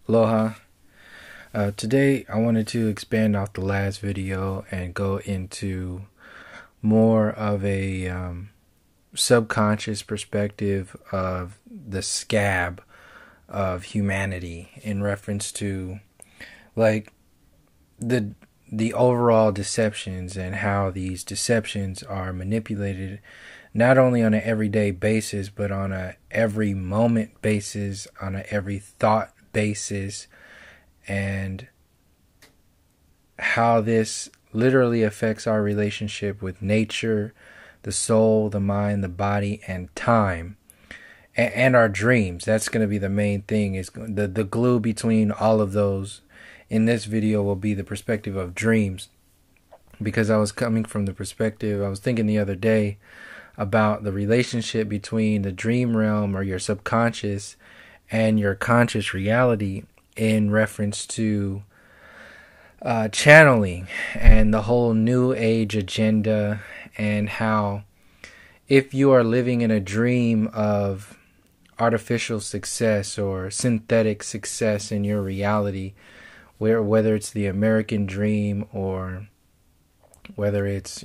Aloha. Today I wanted to expand off the last video and go into more of a subconscious perspective of the scab of humanity in reference to like the overall deceptions and how these deceptions are manipulated not only on an everyday basis but on a every moment basis, on a every thought basis, and how this literally affects our relationship with nature, the soul, the mind, the body, and time, and our dreams. That's going to be the main thing. Is the glue between all of those in this video will be the perspective of dreams, because I was coming from the perspective, I was thinking the other day about the relationship between the dream realm or your subconscious and your conscious reality in reference to channeling and the whole new age agenda, and how if you are living in a dream of artificial success or synthetic success in your reality, whether it's the American dream or whether it's,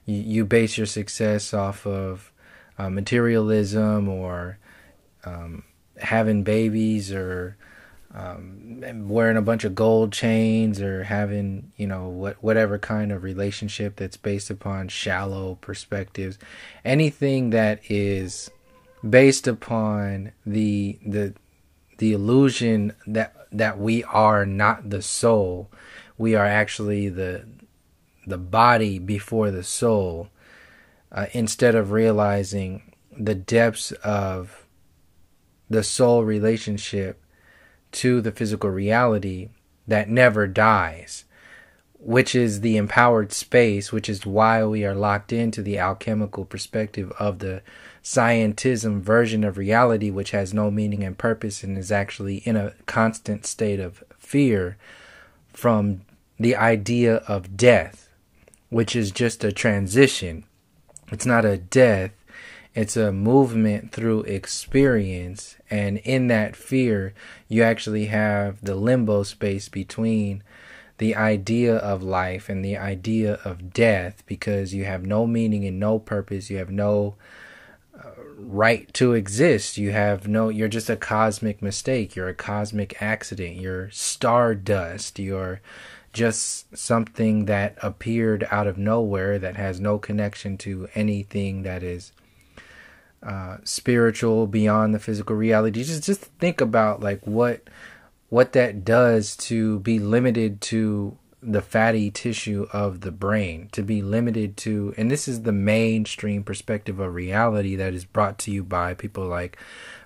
you base your success off of materialism or having babies or wearing a bunch of gold chains or having, whatever kind of relationship that's based upon shallow perspectives, anything that is based upon the illusion that we are not the soul, we are actually the body before the soul, instead of realizing the depths of the soul relationship to the physical reality that never dies, which is the empowered space, which is why we are locked into the alchemical perspective of the scientism version of reality, which has no meaning and purpose and is actually in a constant state of fear from the idea of death, which is just a transition. It's not a death. It's a movement through experience, and in that fear, you actually have the limbo space between the idea of life and the idea of death, because you have no meaning and no purpose. You have no right to exist. You're just a cosmic mistake. You're a cosmic accident. You're stardust. You're just something that appeared out of nowhere that has no connection to anything that is spiritual beyond the physical reality. Just think about like what that does to be limited to the fatty tissue of the brain, to be limited to, and this is the mainstream perspective of reality that is brought to you by people like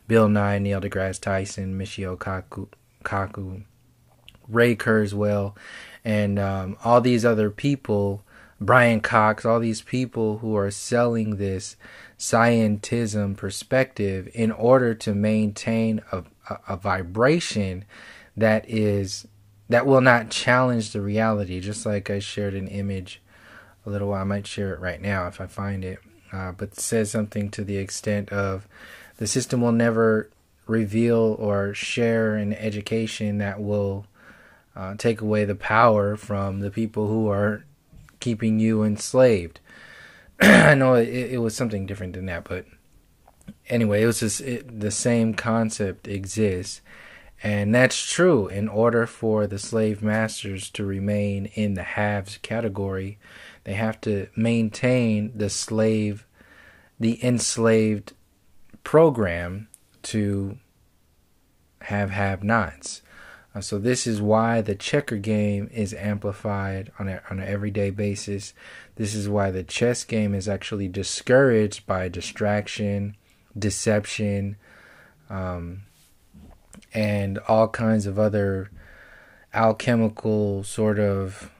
Bill Nye, Neil deGrasse Tyson, Michio Kaku, Ray Kurzweil, and all these other people, Brian Cox, all these people who are selling this scientism perspective in order to maintain a vibration that will not challenge the reality. Just like I shared an image a little while, I might share it right now if I find it, but it says something to the extent of the system will never reveal or share an education that will take away the power from the people who are keeping you enslaved. I know it was something different than that, but anyway, it was just the same concept exists, and that's true. In order for the slave masters to remain in the haves category, they have to maintain the enslaved program to have-nots. So this is why the checker game is amplified on an everyday basis. This is why the chess game is actually discouraged by distraction, deception, and all kinds of other alchemical sort of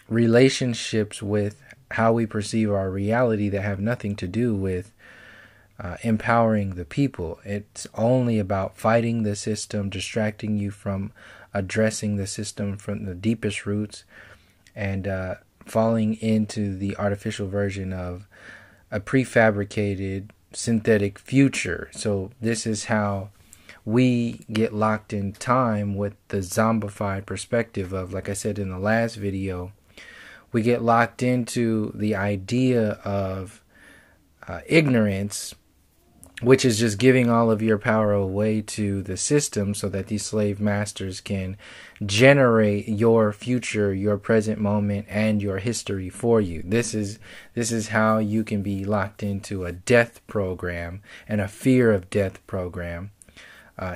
relationships with how we perceive our reality that have nothing to do with empowering the people. It's only about fighting the system, distracting you from addressing the system from the deepest roots, and falling into the artificial version of a prefabricated synthetic future. So this is how we get locked in time with the zombified perspective of, like I said in the last video, we get locked into the idea of ignorance, which is just giving all of your power away to the system so that these slave masters can generate your future, your present moment, and your history for you. This is how you can be locked into a death program and a fear of death program,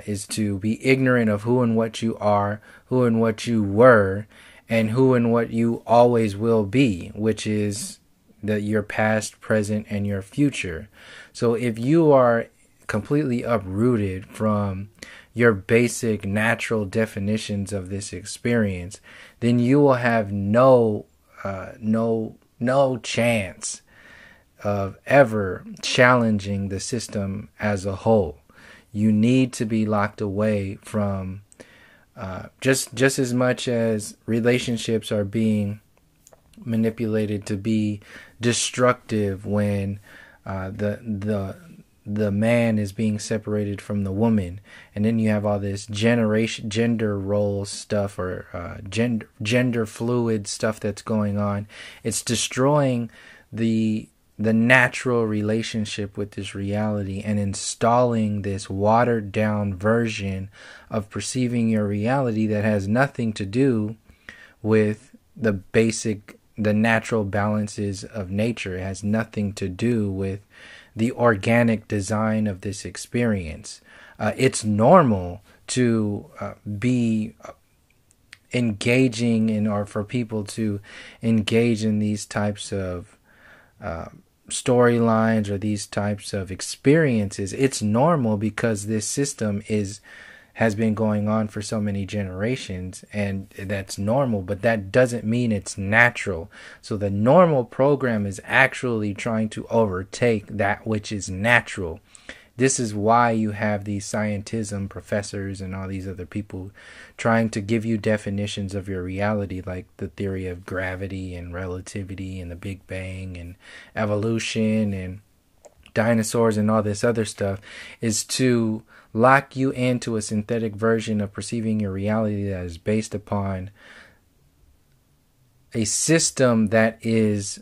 is to be ignorant of who and what you are, who and what you were, and who and what you always will be, which is your past, present, and your future. So if you are completely uprooted from your basic natural definitions of this experience, then you will have no chance of ever challenging the system as a whole. You need to be locked away from just as much as relationships are being manipulated to be destructive when the man is being separated from the woman, and then you have all this gender role stuff, or gender fluid stuff that's going on. It's destroying the natural relationship with this reality and installing this watered down version of perceiving your reality that has nothing to do with the natural balances of nature. It has nothing to do with the organic design of this experience. It's normal to be engaging in, or for people to engage in these types of storylines or these types of experiences. It's normal because this system has been going on for so many generations, and that's normal, but that doesn't mean it's natural. So the normal program is actually trying to overtake that which is natural. This is why you have these scientism professors and all these other people trying to give you definitions of your reality, like the theory of gravity and relativity and the Big Bang and evolution and dinosaurs and all this other stuff, is to lock you into a synthetic version of perceiving your reality that is based upon a system that is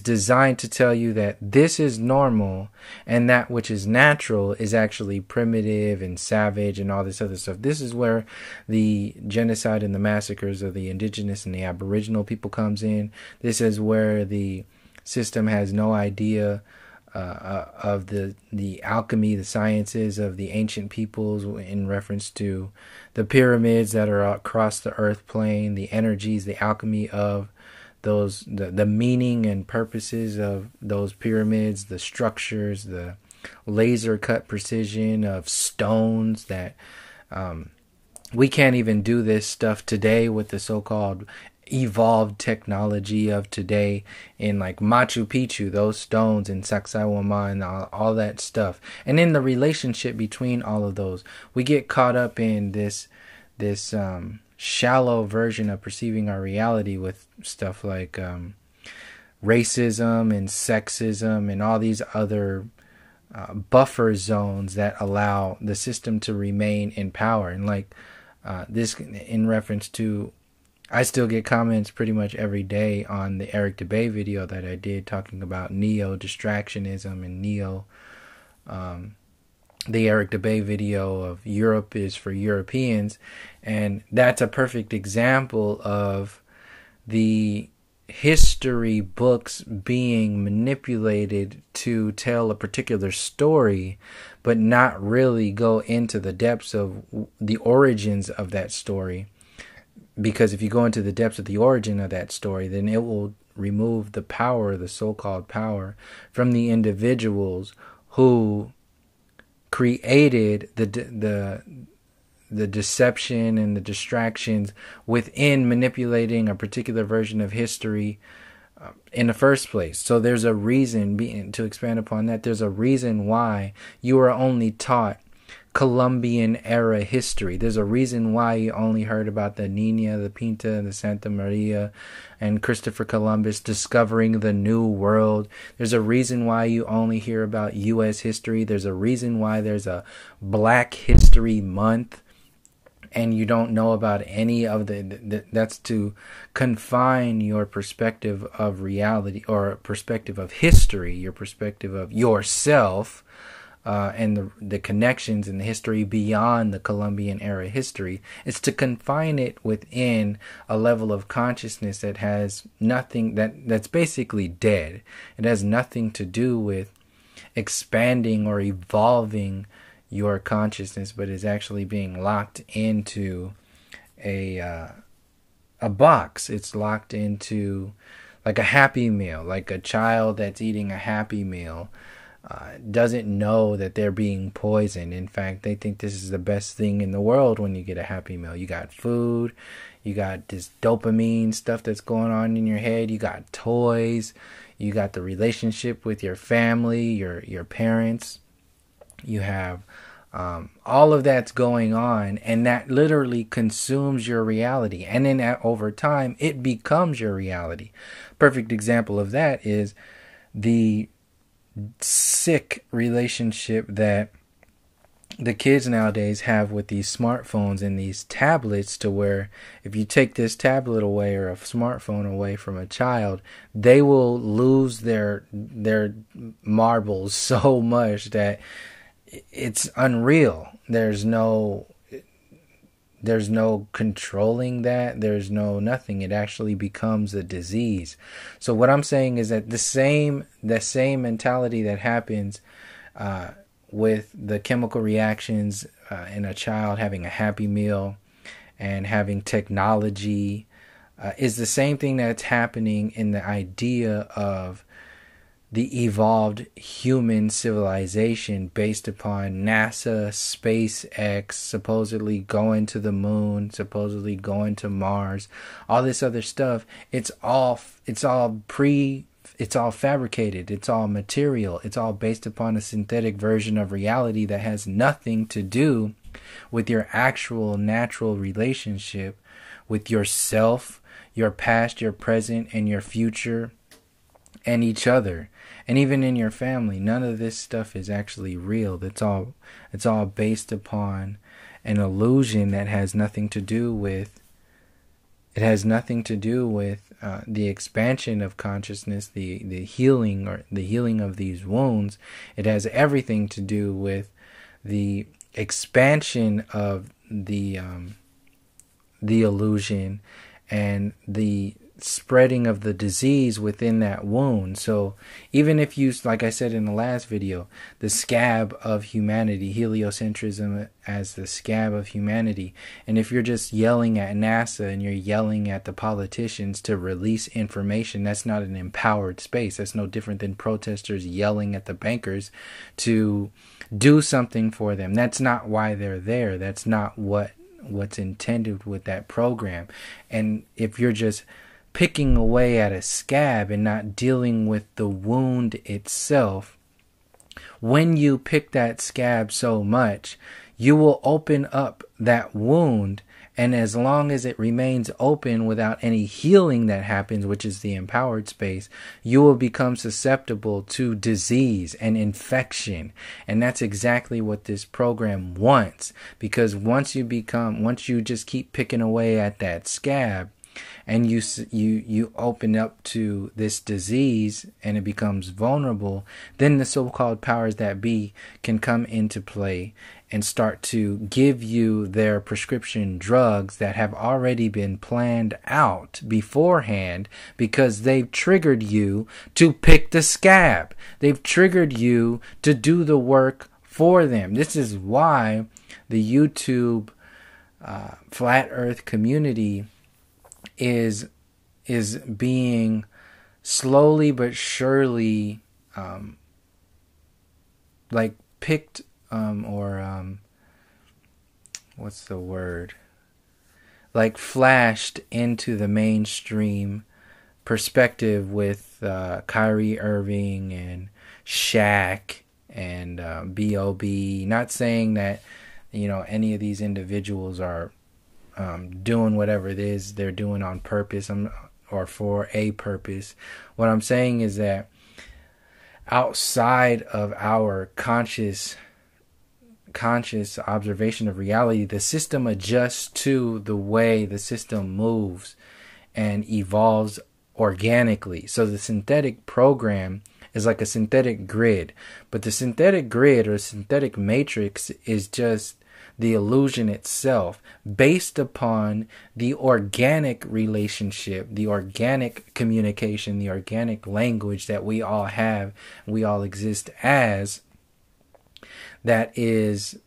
designed to tell you that this is normal and that which is natural is actually primitive and savage and all this other stuff. This is where the genocide and the massacres of the indigenous and the aboriginal people comes in. This is where the system has no idea of the alchemy, the sciences of the ancient peoples in reference to the pyramids that are across the earth plane, the energies, the alchemy of those, the meaning and purposes of those pyramids, the structures, the laser cut precision of stones that we can't even do this stuff today with the so-called evolved technology of today in like Machu Picchu, those stones in Sacsayhuaman and all that stuff. And in the relationship between all of those, we get caught up in this shallow version of perceiving our reality with stuff like racism and sexism and all these other buffer zones that allow the system to remain in power. And like this in reference to, I still get comments pretty much every day on the Eric DeBay video that I did talking about neo-distractionism and the Eric DeBay video of Europe is for Europeans. And that's a perfect example of the history books being manipulated to tell a particular story, but not really go into the depths of the origins of that story. Because if you go into the depths of the origin of that story, then it will remove the power, the so-called power, from the individuals who created the deception and the distractions within manipulating a particular version of history in the first place. So there's a reason, to expand upon that, there's a reason why you are only taught Columbian era history. There's a reason why you only heard about the Nina, the Pinta, the Santa Maria, and Christopher Columbus discovering the New World. There's a reason why you only hear about U.S. history. There's a reason why there's a Black History Month, and you don't know about any of that's to confine your perspective of reality, or perspective of history, your perspective of yourself, and the connections in the history beyond the Columbian era history. It's to confine it within a level of consciousness that has nothing, that's basically dead. It has nothing to do with expanding or evolving your consciousness, but is actually being locked into a box. It's locked into like a Happy Meal, like a child that's eating a Happy Meal doesn't know that they're being poisoned. In fact, they think this is the best thing in the world when you get a Happy Meal. You got food, you got this dopamine stuff that's going on in your head, you got toys, you got the relationship with your family, your parents, you have all of that's going on, and that literally consumes your reality. And then over time, it becomes your reality. Perfect example of that is the sick relationship that the kids nowadays have with these smartphones and these tablets, to where if you take this tablet away or a smartphone away from a child, they will lose their marbles so much that it's unreal. There's no controlling that. There's no nothing. It actually becomes a disease. So what I'm saying is that the same mentality that happens with the chemical reactions in a child having a Happy Meal and having technology is the same thing that's happening in the idea of the evolved human civilization based upon NASA, SpaceX, supposedly going to the moon, supposedly going to Mars, all this other stuff. It's all fabricated. It's all material. It's all based upon a synthetic version of reality that has nothing to do with your actual natural relationship with yourself, your past, your present, and your future, and each other. And even in your family, none of this stuff is actually real. It's all based upon an illusion that has nothing to do with. It has nothing to do with the expansion of consciousness, the healing of these wounds. It has everything to do with the expansion of the illusion and the spreading of the disease within that wound. So even if you, like I said in the last video, the scab of humanity, heliocentrism as the scab of humanity, and if you're just yelling at NASA and you're yelling at the politicians to release information, that's not an empowered space. That's no different than protesters yelling at the bankers to do something for them. That's not why they're there. That's not what's intended with that program. And if you're just picking away at a scab and not dealing with the wound itself, when you pick that scab so much, you will open up that wound, and as long as it remains open without any healing that happens, which is the empowered space, you will become susceptible to disease and infection. And that's exactly what this program wants, because once you just keep picking away at that scab, and you open up to this disease and it becomes vulnerable, then the so-called powers that be can come into play and start to give you their prescription drugs that have already been planned out beforehand, because they've triggered you to pick the scab. They've triggered you to do the work for them. This is why the YouTube flat earth community is being slowly but surely like picked what's the word? Like flashed into the mainstream perspective with Kyrie Irving and Shaq and B.O.B. Not saying that any of these individuals are doing whatever it is they're doing on purpose or for a purpose. What I'm saying is that outside of our conscious observation of reality, the system adjusts to the way the system moves and evolves organically. So the synthetic program is like a synthetic grid, but the synthetic grid or synthetic matrix is just the illusion itself, based upon the organic relationship, the organic communication, the organic language that we all have, we all exist as, that is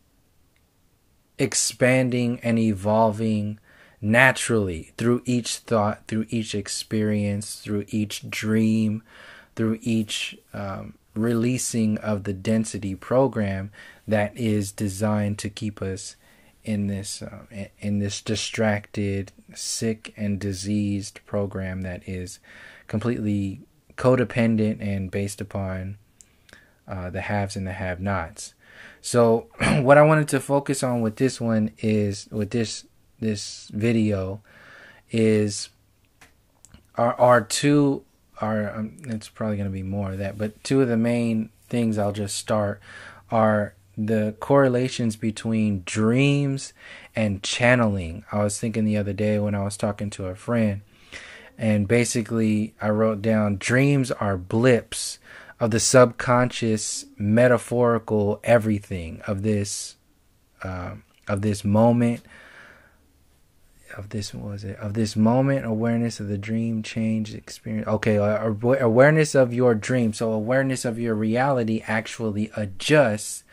expanding and evolving naturally through each thought, through each experience, through each dream, through each releasing of the density program that is designed to keep us in this distracted, sick, and diseased program that is completely codependent and based upon the haves and the have-nots. So what I wanted to focus on with this one is, with this video, is it's probably going to be more of that, but two of the main things I'll just start are the correlations between dreams and channeling. I was thinking the other day when I was talking to a friend, and basically I wrote down, dreams are blips of the subconscious metaphorical everything of this moment, awareness of the dream change experience. Okay, awareness of your dream. So awareness of your reality actually adjusts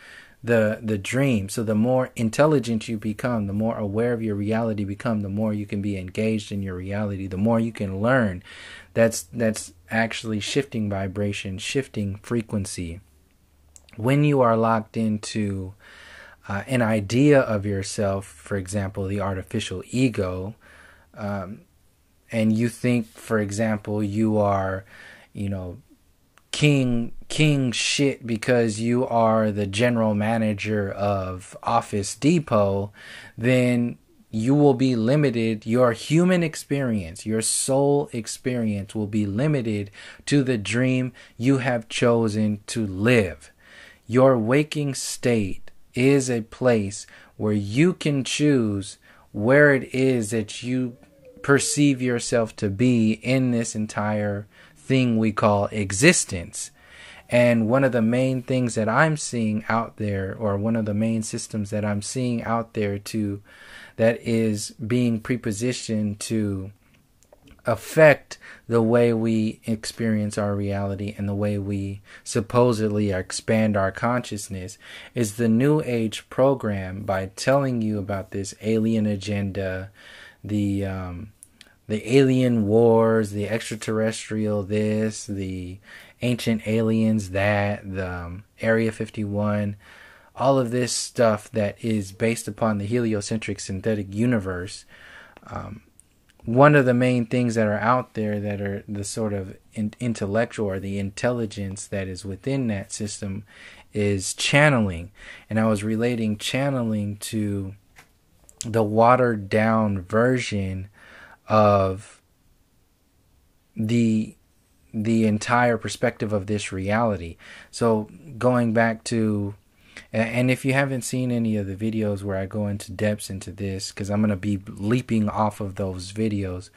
the dream. So the more intelligent you become, the more aware of your reality become, the more you can be engaged in your reality, the more you can learn. That's actually shifting vibration, shifting frequency. When you are locked into an idea of yourself, for example, the artificial ego, and you think, for example, you are, king shit because you are the general manager of Office Depot, then you will be limited. Your human experience, your soul experience will be limited to the dream you have chosen to live. Your waking state is a place where you can choose where it is that you perceive yourself to be in this entire thing we call existence. And one of the main things that I'm seeing out there, or one of the main systems that I'm seeing out there that is being prepositioned to affect the way we experience our reality and the way we supposedly expand our consciousness, is the New Age program, by telling you about this alien agenda, the alien wars, the extraterrestrial this, the ancient aliens that, the Area 51, all of this stuff that is based upon the heliocentric synthetic universe. One of the main things that are out there that are the sort of intellectual, or the intelligence that is within that system, is channeling. And I was relating channeling to the watered down version of the entire perspective of this reality. So going back to, and if you haven't seen any of the videos where I go into depths into this, because I'm going to be leaping off of those videos,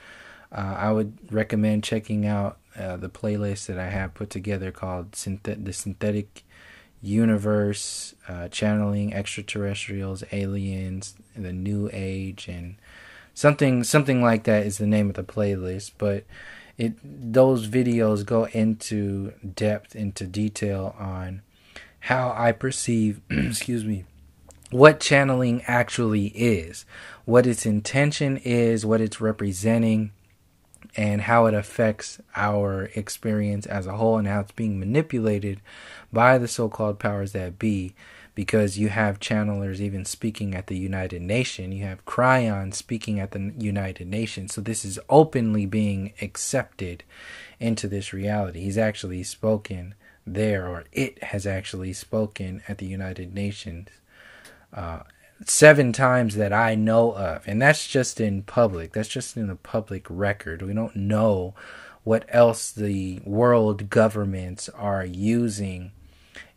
I would recommend checking out the playlist that I have put together called The Synthetic Universe, Channeling Extraterrestrials, Aliens, the New Age, and something like that is the name of the playlist. But those videos go into depth, into detail on how I perceive, what channeling actually is, what its intention is, what it's representing, and how it affects our experience as a whole, and how it's being manipulated by the so-called powers that be. Because you have channelers even speaking at the United Nations, you have Cryon speaking at the United Nations. So this is openly being accepted into this reality. He's actually spoken there, or it has actually spoken at the United Nations 7 times that I know of. And that's just in public. That's just in the public record. We don't know what else the world governments are using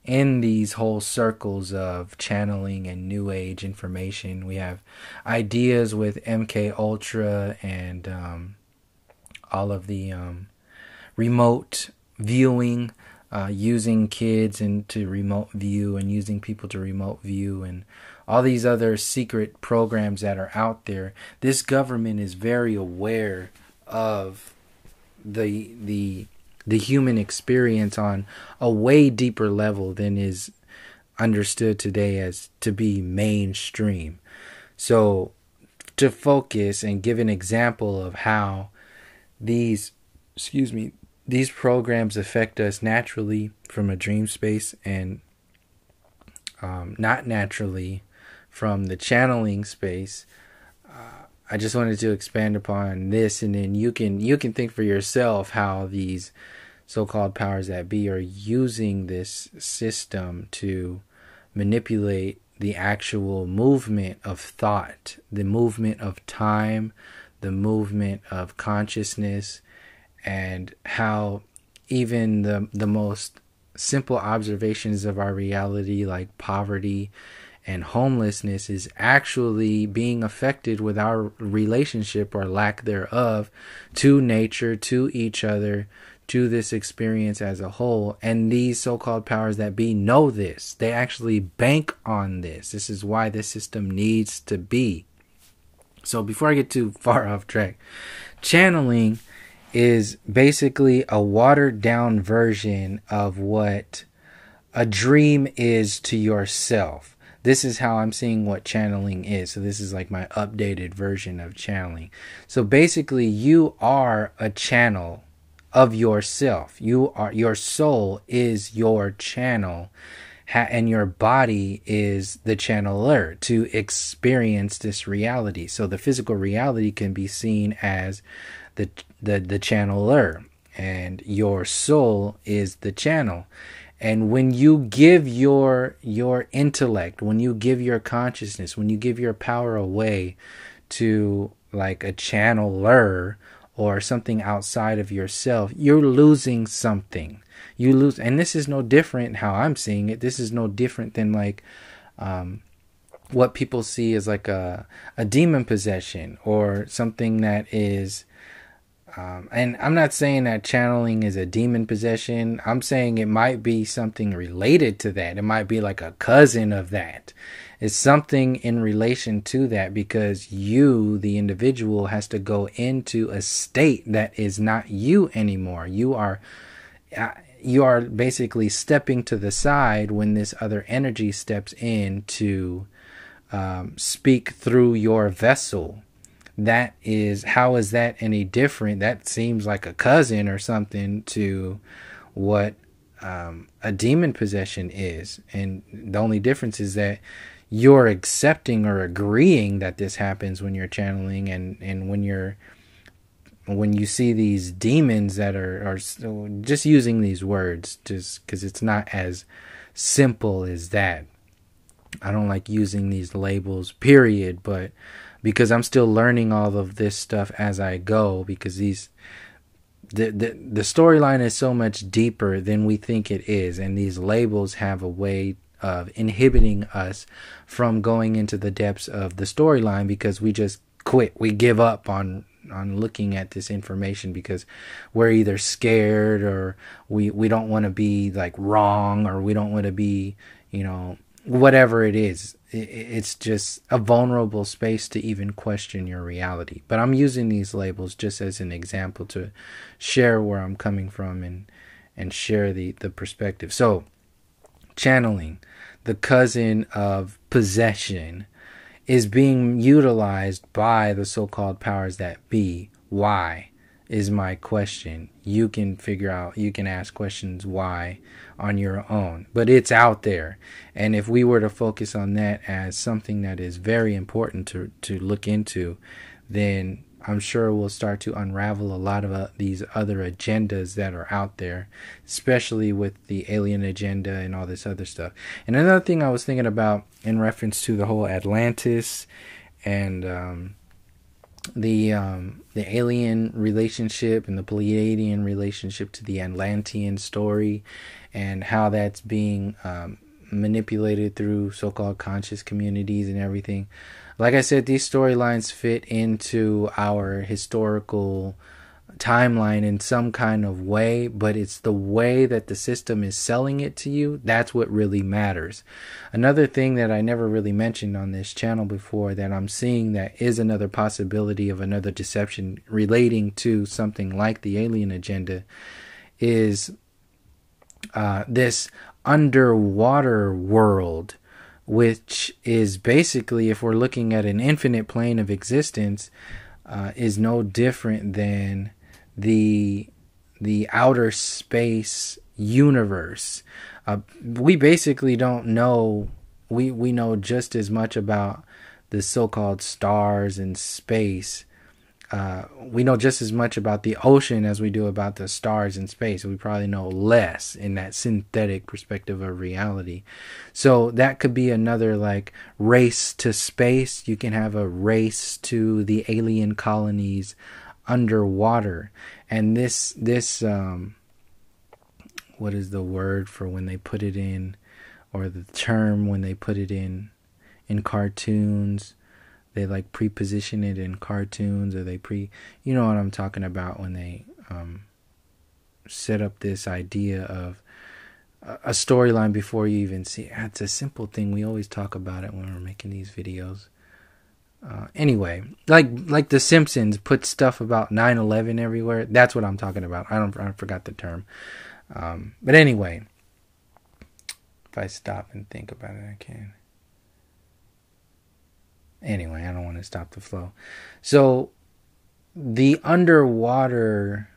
in these whole circles of channeling and new age information. We have ideas with MK Ultra and all of the remote viewing, using kids and to remote view and using people to remote view and all these other secret programs that are out there. This government is very aware of the human experience on a way deeper level than is understood today as to be mainstream. So to focus and give an example of how these programs affect us naturally from a dream space and not naturally from the channeling space. I just wanted to expand upon this, and then you can think for yourself how these so-called powers that be are using this system to manipulate the actual movement of thought, the movement of time, the movement of consciousness, and how even the most simple observations of our reality, like poverty and homelessness, is actually being affected with our relationship or lack thereof to nature, to each other, to this experience as a whole. And these so-called powers that be know this. They actually bank on this. This is why this system needs to be. So before I get too far off track, channeling is basically a watered down version of what a dream is to yourself. This is how I'm seeing what channeling is. So this is like my updated version of channeling. So basically you are a channel of yourself. Your soul is your channel, and your body is the channeler to experience this reality. So the physical reality can be seen as the channeler, and your soul is the channel. And when you give your intellect, when you give your consciousness, when you give your power away to like a channeler or something outside of yourself, you're losing something. You lose, and this is no different how I'm seeing it. This is no different than like what people see as like a demon possession or something that is and I'm not saying that channeling is a demon possession. I'm saying it might be something related to that. It might be like a cousin of that. It's something in relation to that, because you, the individual, has to go into a state that is not you anymore. You are basically stepping to the side when this other energy steps in to speak through your vessel. That is, how is that any different? That seems like a cousin or something to what a demon possession is. And the only difference is that you're accepting or agreeing that this happens when you're channeling, and when you see these demons that are just using these words just because it's not as simple as that. I don't like using these labels, period, but because I'm still learning all of this stuff as I go, because the storyline is so much deeper than we think it is, and these labels have a way of inhibiting us from going into the depths of the storyline, because we just quit. We give up on looking at this information because we're either scared, or we don't want to be like wrong, or we don't want to be, whatever it is. It's just a vulnerable space to even question your reality. But I'm using these labels just as an example to share where I'm coming from and share the perspective. So channeling, the cousin of possession, is being utilized by the so-called powers that be. Why is my question. You can figure out, you can ask questions why on your own, but it's out there. And if we were to focus on that as something that is very important to look into, then I'm sure we'll start to unravel a lot of these other agendas that are out there, especially with the alien agenda and all this other stuff. And another thing I was thinking about in reference to the whole Atlantis and the alien relationship and the Pleiadian relationship to the Atlantean story, and how that's being manipulated through so-called conscious communities and everything. Like I said, these storylines fit into our historical timeline in some kind of way, but it's the way that the system is selling it to you that's what really matters. Another thing that I never really mentioned on this channel before that I'm seeing that is another possibility of another deception relating to something like the alien agenda is this underwater world, which is basically, if we're looking at an infinite plane of existence, is no different than the outer space universe. We basically don't know. We know just as much about the so-called stars and space. We know just as much about the ocean as we do about the stars in space. We probably know less in that synthetic perspective of reality. So that could be another like race to space. You can have a race to the alien colonies underwater. And this what is the word for when they put it in, or the term when they put it in cartoons? They like pre-position it in cartoons, or you know what I'm talking about, when they set up this idea of a storyline before you even see it. It's a simple thing. We always talk about it when we're making these videos. Anyway, like The Simpsons put stuff about 9/11 everywhere. That's what I'm talking about. I forgot the term. But anyway, if I stop and think about it, I can. Anyway, I don't want to stop the flow. So the underwater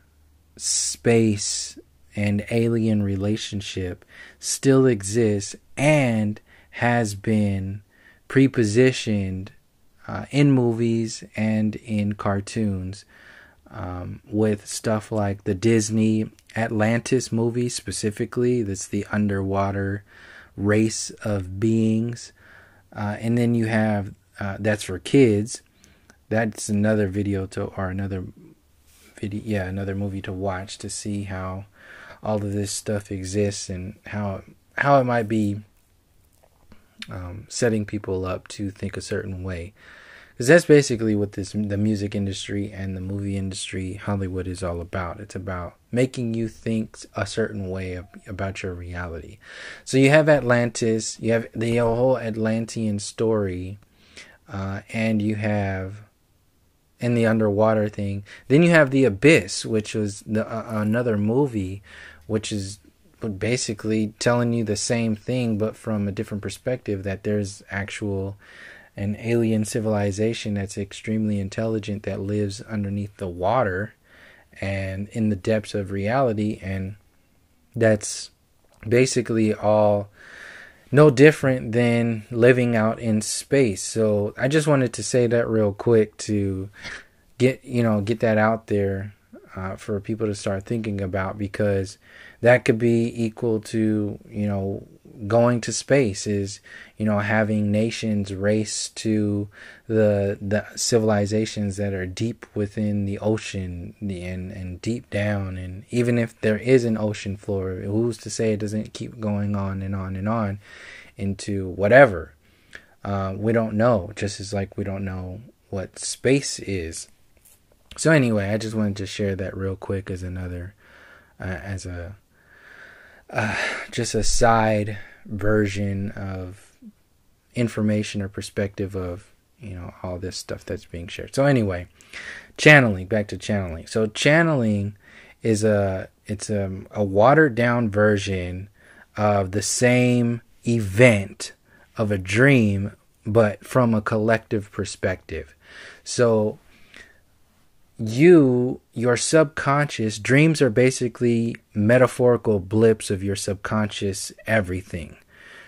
space and alien relationship still exists and has been pre-positioned in movies and in cartoons, with stuff like the Disney Atlantis movie specifically. That's the underwater race of beings. And then you have that's for kids. That's another video another movie to watch to see how all of this stuff exists and how it might be setting people up to think a certain way. Because that's basically what the music industry and the movie industry, Hollywood, is all about. It's about making you think a certain way about your reality. So you have Atlantis, you have the whole Atlantean story, and you have in the underwater thing. Then you have The Abyss, which was another movie, which is basically telling you the same thing, but from a different perspective, that there's an alien civilization that's extremely intelligent that lives underneath the water and in the depths of reality, and that's basically all no different than living out in space. So I just wanted to say that real quick to get that out there for people to start thinking about, because that could be equal to, going to space, is, having nations race to the civilizations that are deep within the ocean and deep down. And even if there is an ocean floor, who's to say it doesn't keep going on and on and on into whatever? We don't know, just as like we don't know what space is. So anyway, I just wanted to share that real quick as another, just a side version of information or perspective of, all this stuff that's being shared. So anyway, back to channeling. So channeling is a watered down version of the same event of a dream, but from a collective perspective. So your subconscious dreams are basically metaphorical blips of your subconscious everything.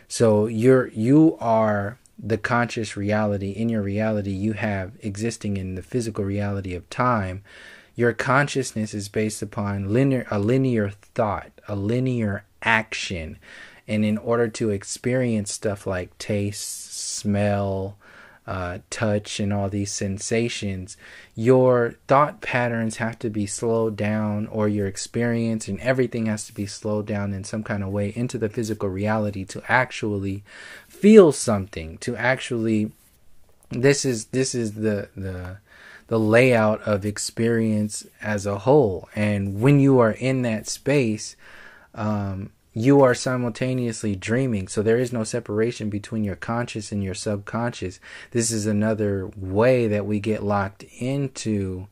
So you are the conscious reality, in your reality you have existing in the physical reality of time, your consciousness is based upon a linear thought, a linear action. And in order to experience stuff like taste, smell, touch, and all these sensations, your thought patterns have to be slowed down, or your experience and everything has to be slowed down in some kind of way into the physical reality to actually feel something, to actually, this is the layout of experience as a whole. And when you are in that space, you are simultaneously dreaming. So there is no separation between your conscious and your subconscious. This is another way that we get locked into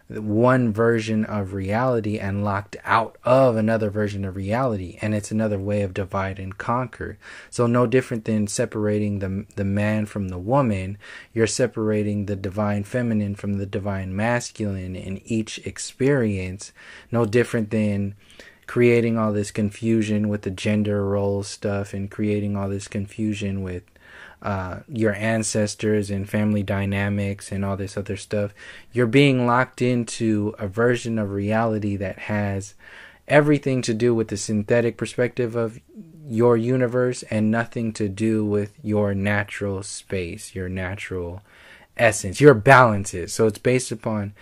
one version of reality and locked out of another version of reality. And it's another way of divide and conquer. So no different than separating the man from the woman, you're separating the divine feminine from the divine masculine in each experience. No different than creating all this confusion with the gender role stuff, and creating all this confusion with your ancestors and family dynamics and all this other stuff. You're being locked into a version of reality that has everything to do with the synthetic perspective of your universe and nothing to do with your natural space, your natural essence, your balances. So it's based upon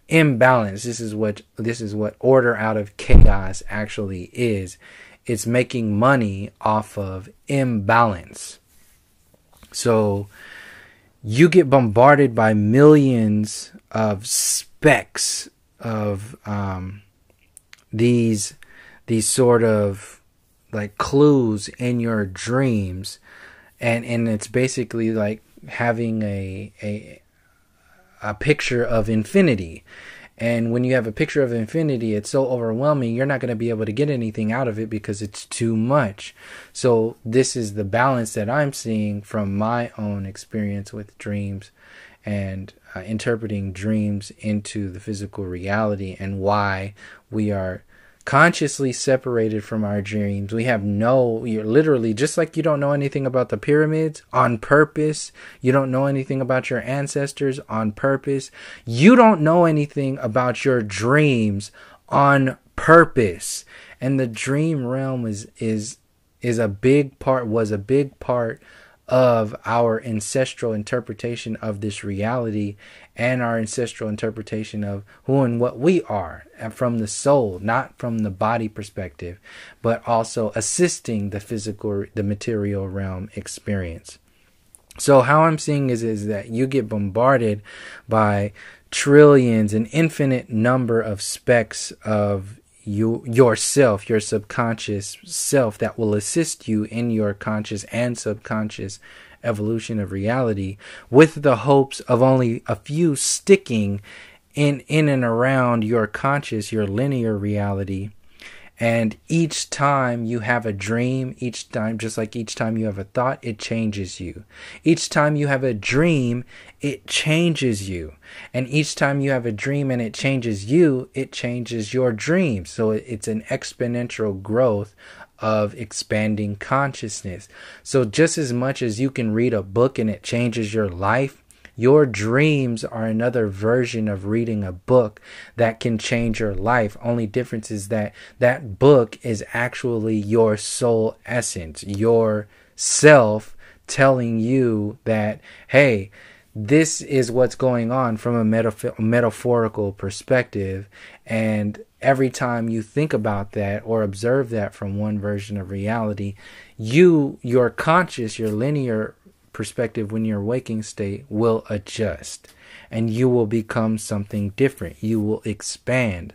imbalance. This is what order out of chaos actually is. It's making money off of imbalance. So you get bombarded by millions of specks of these sort of like clues in your dreams, and it's basically like having a picture of infinity. And when you have a picture of infinity, it's so overwhelming, you're not going to be able to get anything out of it because it's too much. So this is the balance that I'm seeing from my own experience with dreams and interpreting dreams into the physical reality, and why we are consciously separated from our dreams. You're literally, just like you don't know anything about the pyramids on purpose, you don't know anything about your ancestors on purpose, you don't know anything about your dreams on purpose. And the dream realm was a big part of our ancestral interpretation of this reality, and our ancestral interpretation of who and what we are, and from the soul, not from the body perspective, but also assisting the material realm experience. So how I'm seeing is that you get bombarded by trillions, an infinite number of specks of yourself, your subconscious self, that will assist you in your conscious and subconscious evolution of reality, with the hopes of only a few sticking in and around your conscious, your linear reality. And each time you have a dream, just like each time you have a thought, it changes you. Each time you have a dream, it changes you. And each time you have a dream and it changes you, it changes your dream. So it's an exponential growth of expanding consciousness. So just as much as you can read a book and it changes your life, your dreams are another version of reading a book that can change your life. Only difference is that that book is actually your soul essence, your self telling you that, hey, this is what's going on from a metaphorical perspective. And every time you think about that or observe that from one version of reality, your conscious, your linear perspective when you're waking state will adjust, and you will become something different. You will expand.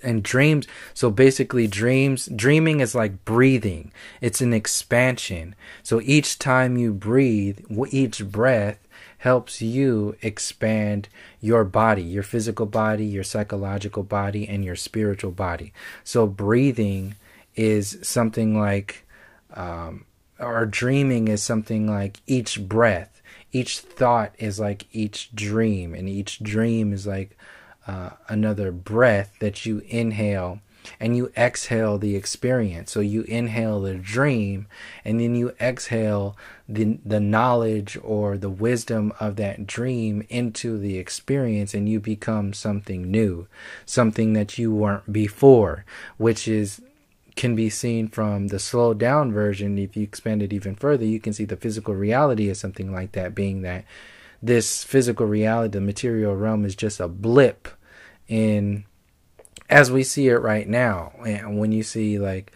And dreams, so basically dreaming is like breathing. It's an expansion. So each time you breathe, each breath helps you expand your body, your physical body, your psychological body, and your spiritual body. So breathing is something like or dreaming is something like each breath. Each thought is like each dream, and each dream is like another breath that you inhale and you exhale the experience. So you inhale the dream, and then you exhale the knowledge or the wisdom of that dream into the experience, and you become something new, something that you weren't before, which can be seen from the slowed down version. If you expand it even further, you can see the physical reality of something like that, being that this physical reality, the material realm, is just a blip in as we see it right now. And when you see like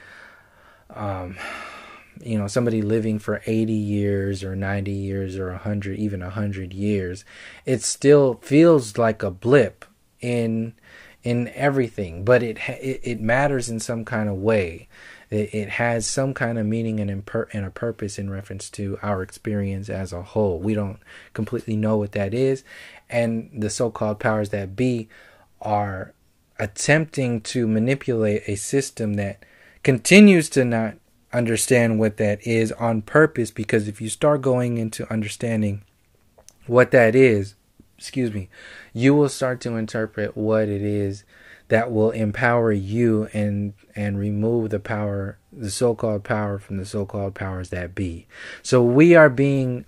somebody living for 80 years or 90 years or 100, even 100 years, it still feels like a blip in everything, but it matters in some kind of way. It has some kind of meaning and a purpose in reference to our experience as a whole. We don't completely know what that is, and the so-called powers that be are attempting to manipulate a system that continues to not understand what that is on purpose, because if you start going into understanding what that is, you will start to interpret what it is that will empower you and remove the power, the so-called power, from the so-called powers that be. So we are being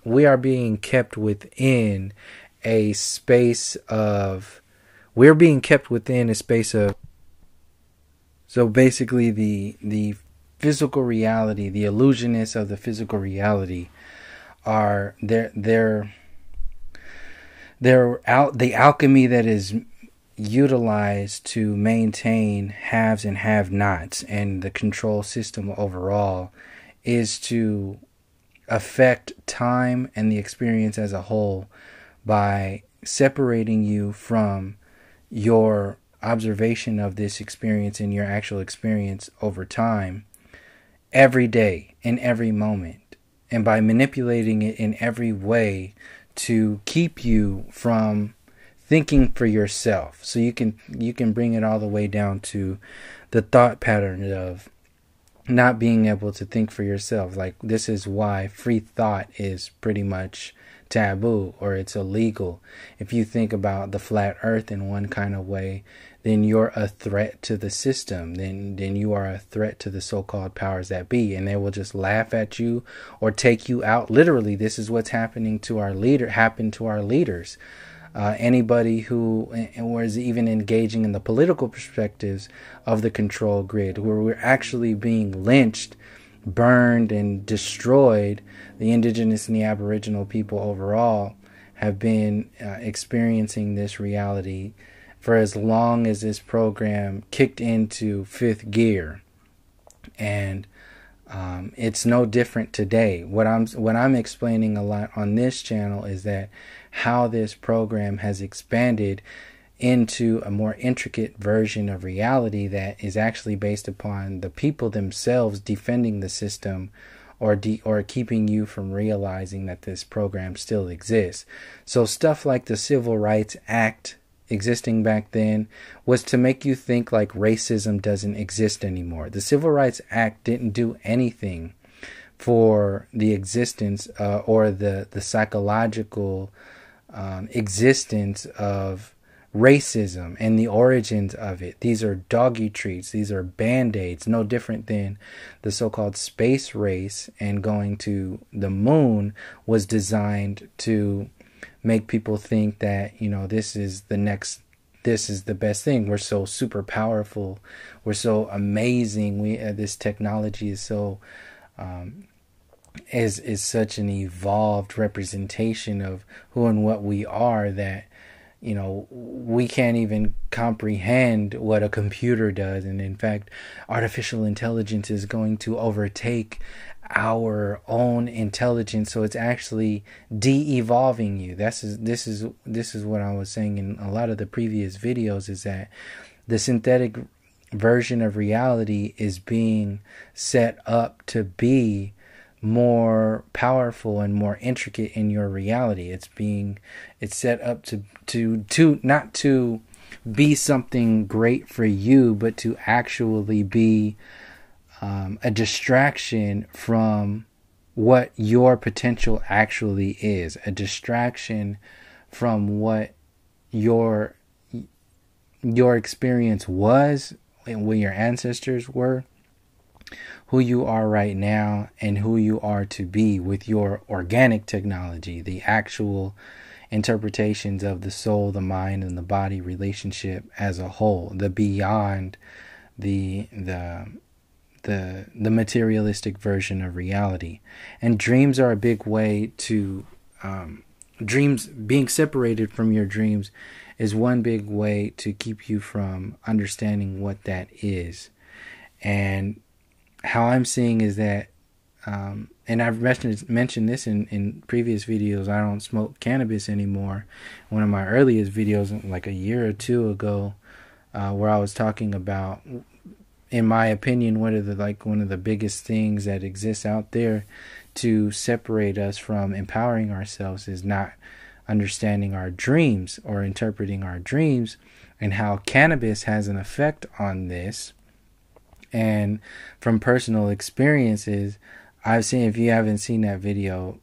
kept within a space of so basically the physical reality, the illusionists of the physical reality are they're out the alchemy that is utilized to maintain haves and have-nots, and the control system overall is to affect time and the experience as a whole by separating you from your observation of this experience and your actual experience over time, every day, in every moment, and by manipulating it in every way to keep you from thinking for yourself. So you can bring it all the way down to the thought pattern of not being able to think for yourself. Like, this is why free thought is pretty much taboo, or it's illegal. If you think about the flat earth in one kind of way, then you're a threat to the system. Then you are a threat to the so-called powers that be, and they will just laugh at you or take you out. Literally, this is what's happened to our leaders. Anybody who was even engaging in the political perspectives of the control grid, where we're actually being lynched, burned, and destroyed. The indigenous and the aboriginal people overall have been experiencing this reality for as long as this program kicked into fifth gear, and it's no different today. What I'm explaining a lot on this channel is that how this program has expanded into a more intricate version of reality that is actually based upon the people themselves defending the system, or keeping you from realizing that this program still exists. So stuff like the Civil Rights Act existing back then was to make you think like racism doesn't exist anymore. The Civil Rights Act didn't do anything for the existence or the psychological existence of racism and the origins of it. These are doggy treats. These are band-aids, no different than the so-called space race, and going to the moon was designed to make people think that, this is the best thing. We're so super powerful. We're so amazing. This technology is so is such an evolved representation of who and what we are that we can't even comprehend what a computer does. And in fact, artificial intelligence is going to overtake our own intelligence. So it's actually de-evolving you. This is what I was saying in a lot of the previous videos, is that the synthetic version of reality is being set up to be more powerful and more intricate in your reality. It's set up to not to be something great for you, but to actually be a distraction from what your potential actually is, a distraction from what your experience was when your ancestors were, who you are right now, and who you are to be with your organic technology, the actual interpretations of the soul, the mind, and the body relationship as a whole, the beyond the materialistic version of reality. And dreams are a big way to dreams, being separated from your dreams is one big way to keep you from understanding what that is. And how I'm seeing is that, and I've mentioned this in previous videos, I don't smoke cannabis anymore. One of my earliest videos, like a year or two ago, where I was talking about, in my opinion, one of the biggest things that exists out there to separate us from empowering ourselves is not understanding our dreams or interpreting our dreams, and how cannabis has an effect on this. And from personal experiences, I've seen, if you haven't seen that video,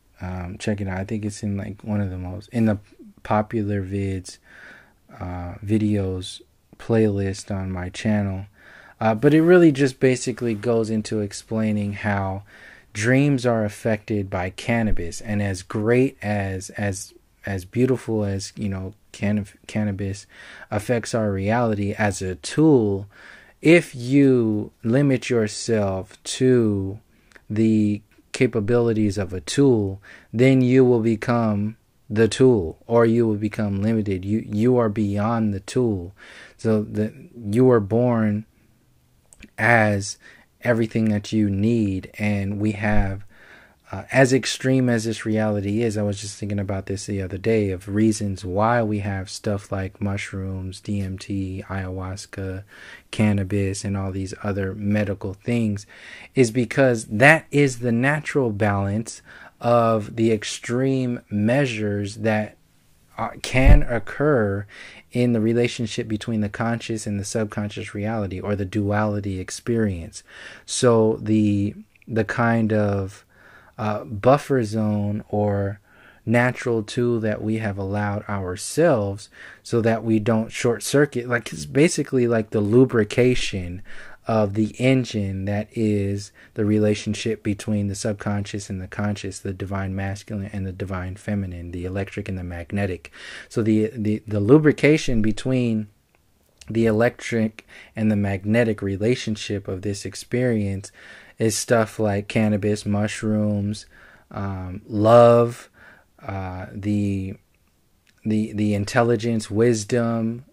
check it out. I think it's in like one of the most, in the popular videos playlist on my channel. But it really just basically goes into explaining how dreams are affected by cannabis. And as great as beautiful as, cannabis affects our reality as a tool, if you limit yourself to the capabilities of a tool, then you will become the tool, or you will become limited. You are beyond the tool. So that you are born as everything that you need. And we have, as extreme as this reality is, I was just thinking about this the other day, of reasons why we have stuff like mushrooms, DMT, ayahuasca, cannabis, and all these other medical things, is because that is the natural balance of the extreme measures that can occur in the relationship between the conscious and the subconscious reality, or the duality experience. So the kind of buffer zone or natural tool that we have allowed ourselves, so that we don't short circuit, like it's basically like the lubrication of the engine that is the relationship between the subconscious and the conscious, the divine masculine and the divine feminine, the electric and the magnetic. So the lubrication between the electric and the magnetic relationship of this experience is stuff like cannabis, mushrooms, love, the intelligence, wisdom,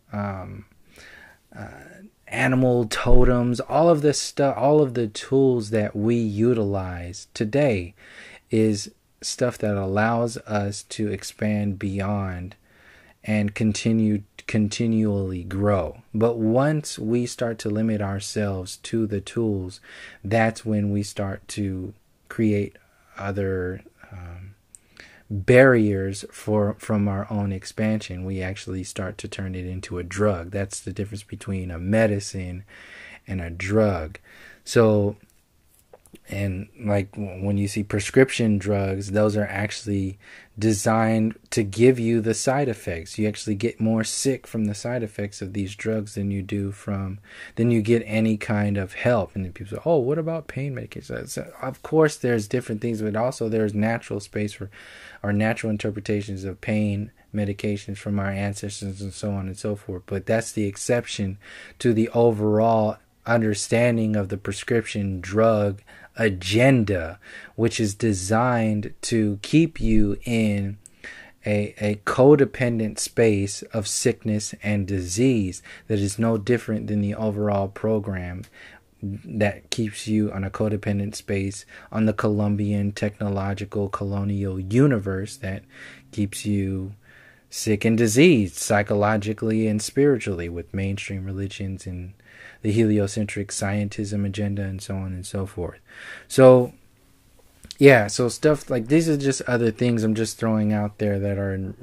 animal totems, all of this stuff, all of the tools that we utilize today is stuff that allows us to expand beyond and continually grow. But once we start to limit ourselves to the tools, that's when we start to create other barriers from our own expansion. We actually start to turn it into a drug. That's the difference between a medicine and a drug. So, and like when you see prescription drugs, those are actually designed to give you the side effects. You actually get more sick from the side effects of these drugs than you get any kind of help. And then people say, oh, what about pain medication? So of course there's different things, but also there's natural space for our natural interpretations of pain medications from our ancestors and so on and so forth. But that's the exception to the overall understanding of the prescription drug agenda, which is designed to keep you in a codependent space of sickness and disease that is no different than the overall program that keeps you on a codependent space on the Columbian technological colonial universe that keeps you sick and diseased psychologically and spiritually with mainstream religions and the heliocentric scientism agenda and so on and so forth. So yeah, so stuff like these are just other things I'm just throwing out there that are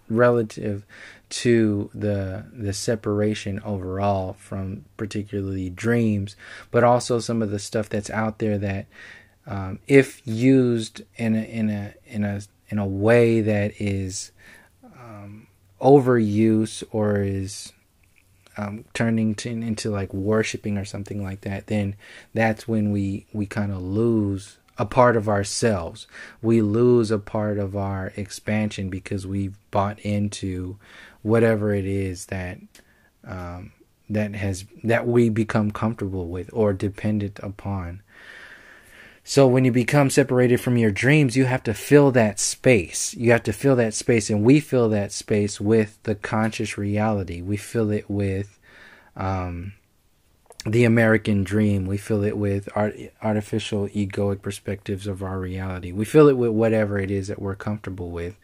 relative to the separation overall from particularly dreams, but also some of the stuff that's out there that if used in a way that is overuse or is turning into like worshiping or something like that, then that's when we kind of lose a part of ourselves. We lose a part of our expansion because we've bought into whatever it is that that we become comfortable with or dependent upon. So when you become separated from your dreams, you have to fill that space. You have to fill that space, and we fill that space with the conscious reality. We fill it with the American dream. We fill it with artificial egoic perspectives of our reality. We fill it with whatever it is that we're comfortable with.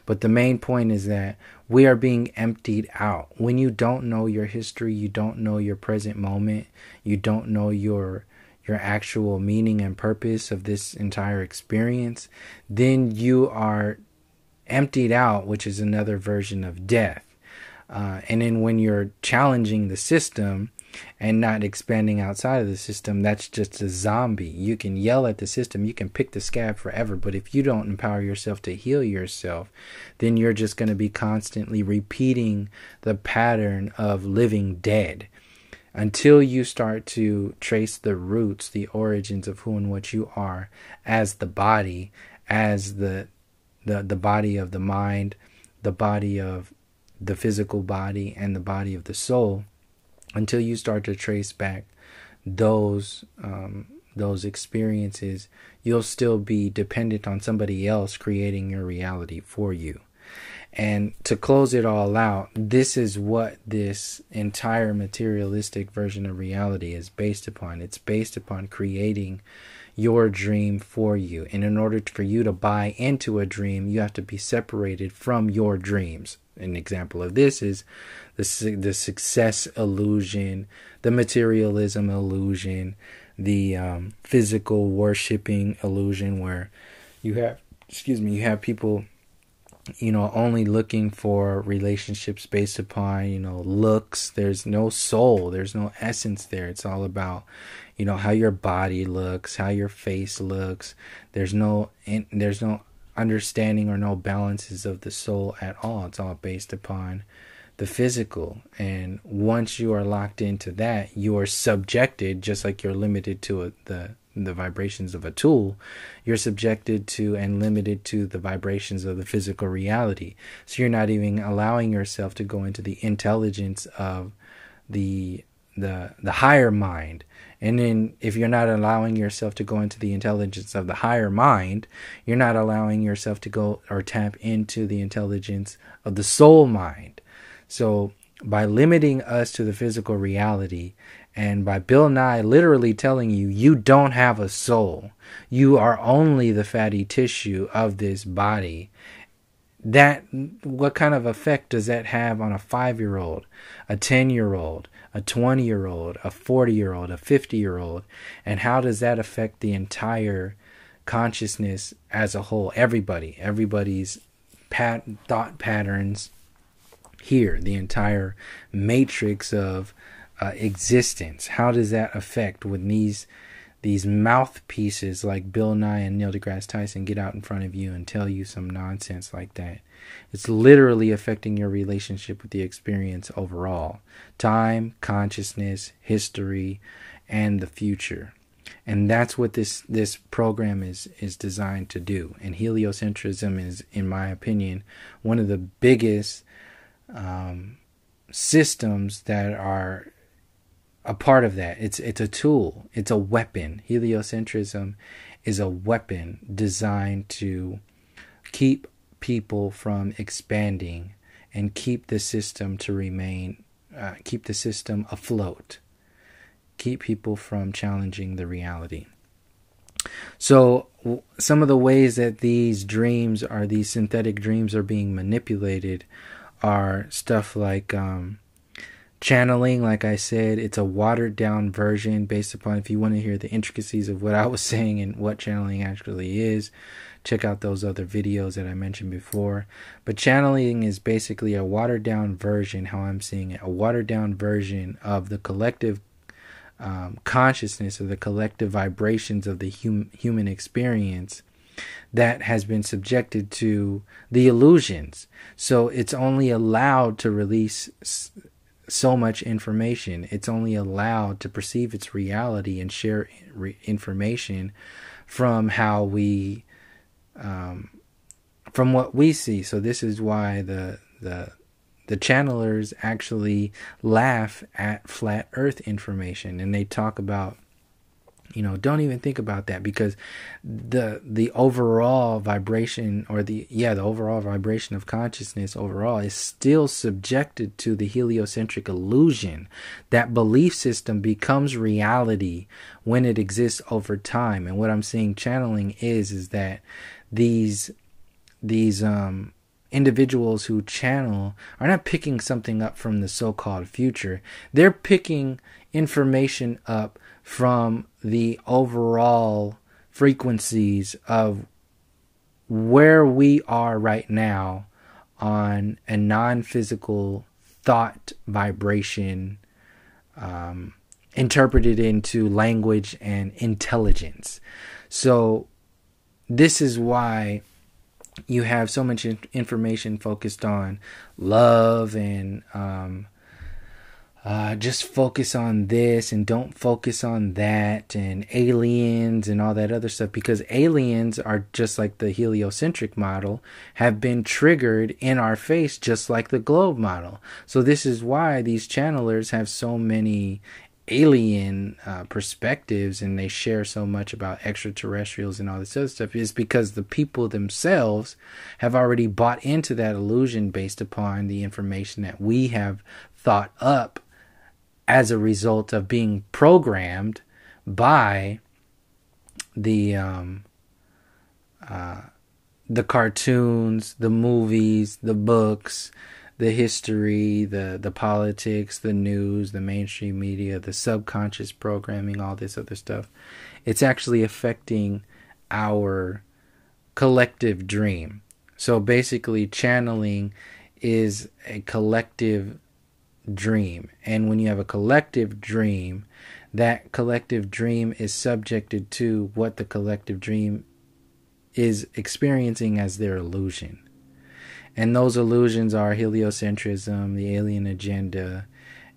But the main point is that we are being emptied out. When you don't know your history, you don't know your present moment, you don't know your actual meaning and purpose of this entire experience, then you are emptied out, which is another version of death. And then when you're challenging the system and not expanding outside of the system, that's just a zombie. You can yell at the system, you can pick the scab forever, but if you don't empower yourself to heal yourself, then you're just going to be constantly repeating the pattern of living dead. Until you start to trace the roots, the origins of who and what you are as the body, as the body of the mind, the body of the physical body, and the body of the soul, until you start to trace back those experiences, you'll still be dependent on somebody else creating your reality for you. And to close it all out, this is what this entire materialistic version of reality is based upon. It's based upon creating your dream for you. And in order for you to buy into a dream, you have to be separated from your dreams. An example of this is the success illusion, the materialism illusion, the physical worshiping illusion, where you have people, only looking for relationships based upon, looks. There's no soul. There's no essence there. It's all about, how your body looks, how your face looks. There's no understanding or no balances of the soul at all. It's all based upon the physical. And once you are locked into that, you are subjected, just like you're limited to the vibrations of a tool, you're subjected to and limited to the vibrations of the physical reality. So you're not even allowing yourself to go into the intelligence of the higher mind. And then if you're not allowing yourself to go into the intelligence of the higher mind, you're not allowing yourself to go or tap into the intelligence of the soul mind. So by limiting us to the physical reality, and by Bill Nye literally telling you, you don't have a soul, you are only the fatty tissue of this body, what kind of effect does that have on a 5-year-old, a 10-year-old, a 20-year-old, a 40-year-old, a 50-year-old? And how does that affect the entire consciousness as a whole? Everybody's thought patterns here, the entire matrix of existence. How does that affect when these mouthpieces like Bill Nye and Neil deGrasse Tyson get out in front of you and tell you some nonsense like that? It's literally affecting your relationship with the experience overall. Time, consciousness, history, and the future. And that's what this program is designed to do. And heliocentrism is, in my opinion, one of the biggest systems that are a part of that. It's a tool. It's a weapon. Heliocentrism is a weapon designed to keep people from expanding and keep the system keep the system afloat. Keep people from challenging the reality. So some of the ways that these synthetic dreams are being manipulated are stuff like channeling. Like I said, it's a watered down version based upon, if you want to hear the intricacies of what I was saying and what channeling actually is, check out those other videos that I mentioned before. But channeling is basically a watered down version, how I'm seeing it, a watered down version of the collective consciousness, or the collective vibrations of the human experience that has been subjected to the illusions. So it's only allowed to release so much information. It's only allowed to perceive its reality and share information from how we, from what we see. So this is why the channelers actually laugh at flat earth information, and they talk about, don't even think about that, because the overall vibration, or the overall vibration of consciousness overall is still subjected to the heliocentric illusion. That belief system becomes reality when it exists over time. And what I'm seeing channeling is that these individuals who channel are not picking something up from the so-called future. They're picking information up from the overall frequencies of where we are right now on a non-physical thought vibration, interpreted into language and intelligence. So this is why you have so much information focused on love and just focus on this and don't focus on that, and aliens and all that other stuff, because aliens are just like the heliocentric model, have been triggered in our face just like the globe model. So this is why these channelers have so many alien perspectives, and they share so much about extraterrestrials and all this other stuff, is because the people themselves have already bought into that illusion based upon the information that we have thought up as a result of being programmed by the cartoons, the movies, the books, the history, the politics, the news, the mainstream media, the subconscious programming, all this other stuff. It's actually affecting our collective dream. So basically, channeling is a collective dream. And when you have a collective dream, that collective dream is subjected to what the collective dream is experiencing as their illusion. And those illusions are heliocentrism, the alien agenda,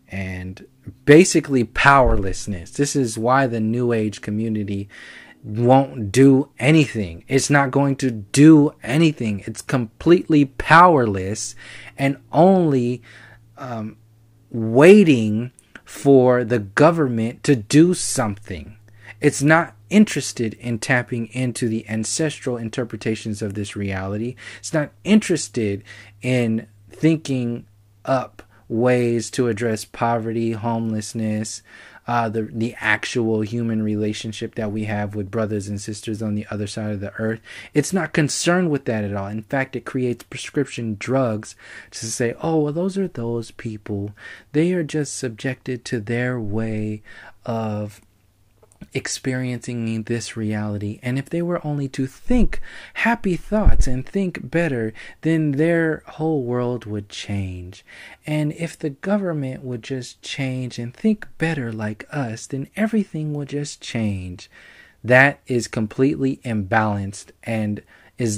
and basically powerlessness. This is why the New Age community won't do anything. It's not going to do anything. It's completely powerless and only waiting for the government to do something. It's not interested in tapping into the ancestral interpretations of this reality. It's not interested in thinking up ways to address poverty, homelessness, the actual human relationship that we have with brothers and sisters on the other side of the earth. It's not concerned with that at all. In fact, it creates prescription drugs to say, oh, well, those are those people. They are just subjected to their way of experiencing this reality, and if they were only to think happy thoughts and think better, then their whole world would change. And if the government would just change and think better like us, then everything would just change. That is completely imbalanced and is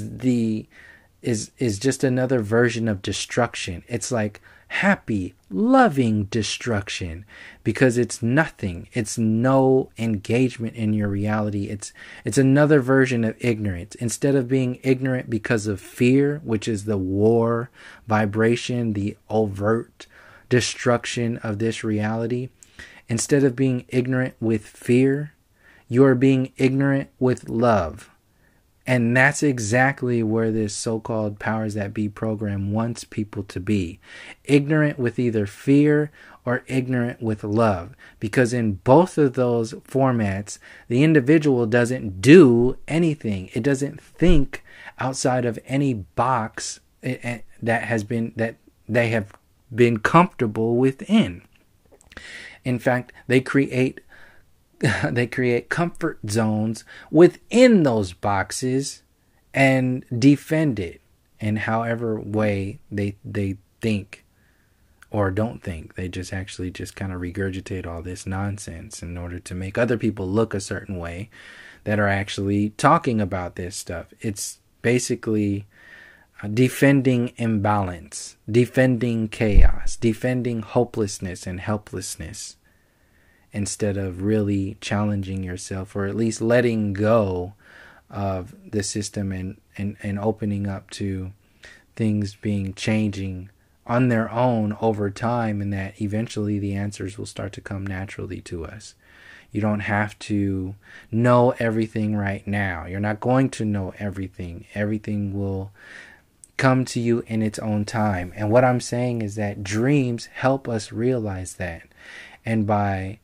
just another version of destruction. It's like happy, loving destruction, because it's nothing. It's no engagement in your reality. It's another version of ignorance. Instead of being ignorant because of fear, which is the war vibration, the overt destruction of this reality, instead of being ignorant with fear, you are being ignorant with love. And that's exactly where this so-called powers that be program wants people to be. Ignorant with either fear or ignorant with love. Because in both of those formats, the individual doesn't do anything. It doesn't think outside of any box that they have been comfortable within. In fact, they create comfort zones within those boxes and defend it in however way they think or don't think. They just kind of regurgitate all this nonsense in order to make other people look a certain way that are actually talking about this stuff. It's basically defending imbalance, defending chaos, defending hopelessness and helplessness, instead of really challenging yourself, or at least letting go of the system and opening up to things being changing on their own over time, and that eventually the answers will start to come naturally to us. You don't have to know everything right now. You're not going to know everything. Everything will come to you in its own time. And what I'm saying is that dreams help us realize that. And by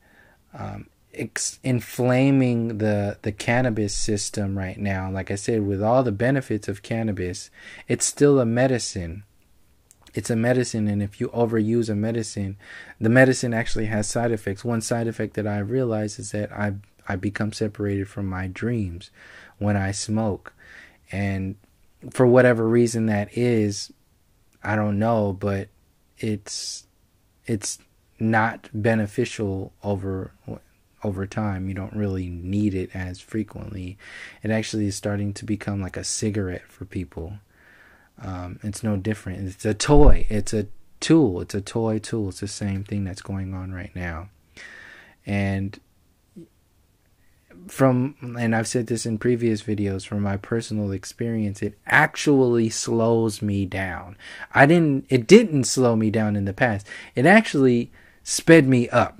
inflaming the cannabis system right now, like I said, with all the benefits of cannabis, it's still a medicine. It's a medicine, and if you overuse a medicine, the medicine actually has side effects. One side effect that I realized is that I become separated from my dreams when I smoke. And for whatever reason that is, I don't know, but it's not beneficial over time. You don't really need it as frequently. It actually is starting to become like a cigarette for people. It's no different. It's a toy. It's a tool. It's a toy tool. It's the same thing that's going on right now. And I've said this in previous videos, from my personal experience, it actually slows me down. It didn't slow me down in the past. It actually sped me up.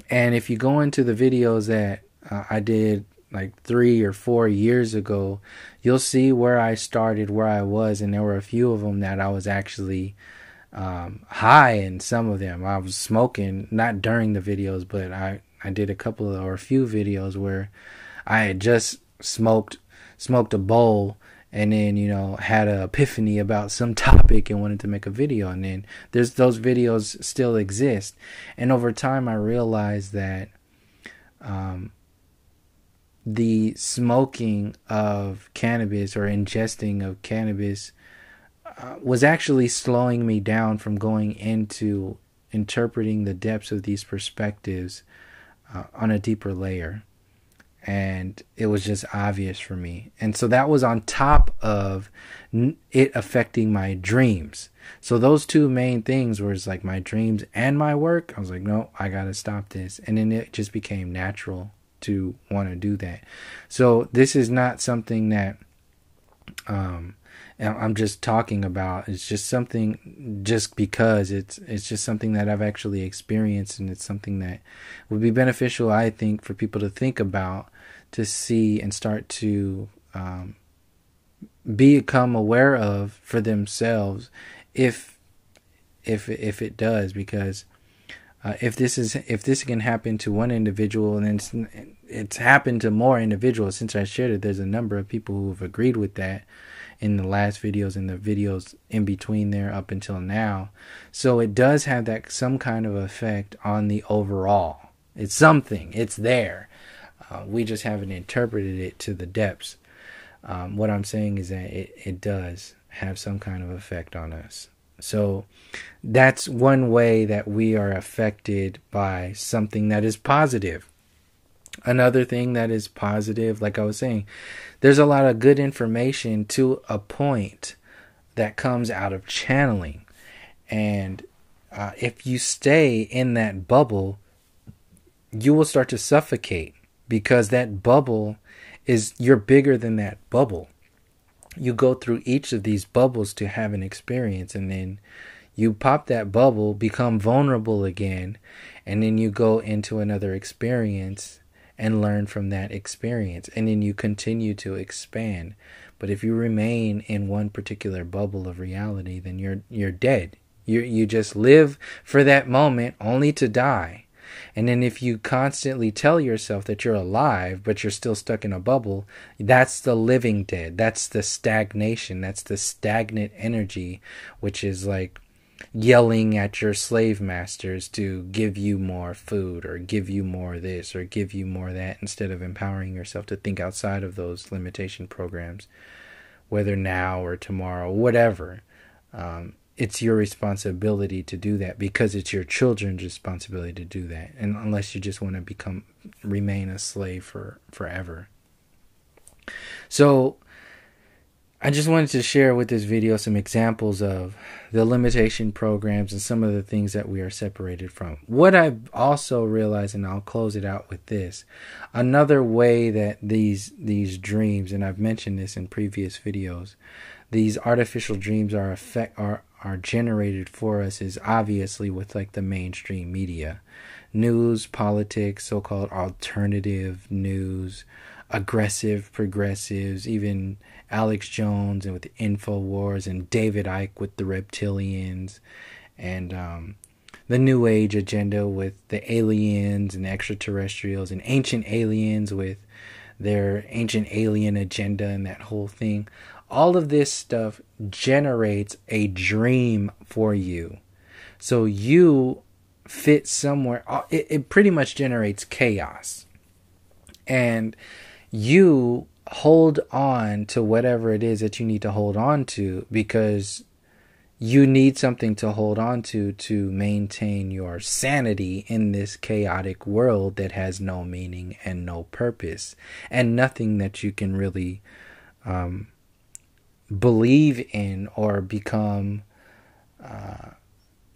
And if you go into the videos that I did like 3 or 4 years ago, you'll see where I started, where I was, and there were a few of them that I was actually high in. Some of them I was smoking, not during the videos, but I did a few videos where I had just smoked a bowl, and then, had an epiphany about some topic and wanted to make a video. And then those videos still exist. And over time, I realized that the smoking of cannabis, or ingesting of cannabis, was actually slowing me down from going into interpreting the depths of these perspectives on a deeper layer. And it was just obvious for me. And so that was on top of it affecting my dreams. So those two main things were like my dreams and my work. I was like, no, I got to stop this. And then it just became natural to want to do that. So this is not something that I'm just talking about. It's just something, just because it's just something that I've actually experienced, and it's something that would be beneficial, I think, for people to think about, to see and start to become aware of for themselves, if it does. Because if this can happen to one individual, and then it's happened to more individuals since I shared it. There's a number of people who have agreed with that in the last videos and the videos in between there up until now. So it does have that some kind of effect on the overall. It's something. It's there. We just haven't interpreted it to the depths. What I'm saying is that it does have some kind of effect on us. So that's one way that we are affected by something that is positive. Another thing that is positive, like I was saying, there's a lot of good information to a point that comes out of channeling. And if you stay in that bubble, you will start to suffocate, because that bubble you're bigger than that bubble. You go through each of these bubbles to have an experience, and then you pop that bubble, become vulnerable again, and then you go into another experience and learn from that experience, and then you continue to expand. But if you remain in one particular bubble of reality, then you're dead. You just live for that moment only to die. And then if you constantly tell yourself that you're alive, but you're still stuck in a bubble, that's the living dead. That's the stagnation. That's the stagnant energy, which is like yelling at your slave masters to give you more food, or give you more this, or give you more that, instead of empowering yourself to think outside of those limitation programs, whether now or tomorrow, whatever. It's your responsibility to do that, because it's your children's responsibility to do that. And unless you just want to remain a slave forever. So I just wanted to share with this video some examples of the limitation programs and some of the things that we are separated from. What I've also realized, and I'll close it out with this, another way that these dreams, and I've mentioned this in previous videos, these artificial dreams are generated for us is obviously with like the mainstream media, news, politics, so-called alternative news, aggressive progressives, even Alex Jones and with the InfoWars, and David Icke with the reptilians, and the New Age agenda with the aliens and extraterrestrials, and ancient aliens with their ancient alien agenda and that whole thing. All of this stuff generates a dream for you. So you fit somewhere. It pretty much generates chaos. And you hold on to whatever it is that you need to hold on to, because you need something to hold on to maintain your sanity in this chaotic world that has no meaning and no purpose, and nothing that you can really believe in or become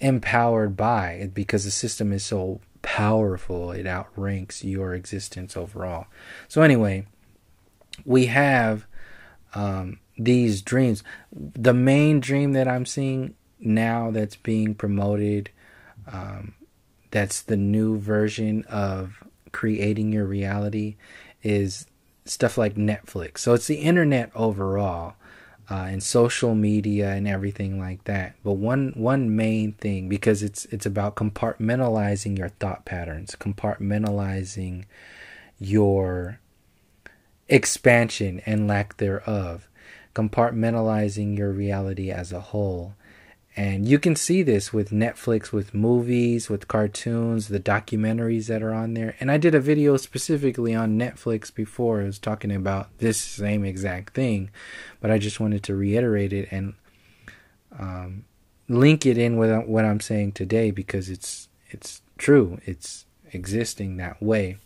empowered by, because the system is so powerful, it outranks your existence overall. So anyway, we have these dreams. The main dream that I'm seeing now that's being promoted, that's the new version of creating your reality, is stuff like Netflix. So it's the internet overall, and social media and everything like that. But one main thing, because it's about compartmentalizing your thought patterns, compartmentalizing your expansion and lack thereof, compartmentalizing your reality as a whole. And you can see this with Netflix, with movies, with cartoons, the documentaries that are on there. And I did a video specifically on Netflix before. I was talking about this same exact thing, but I just wanted to reiterate it and link it in with what I'm saying today, because it's true. It's existing that way.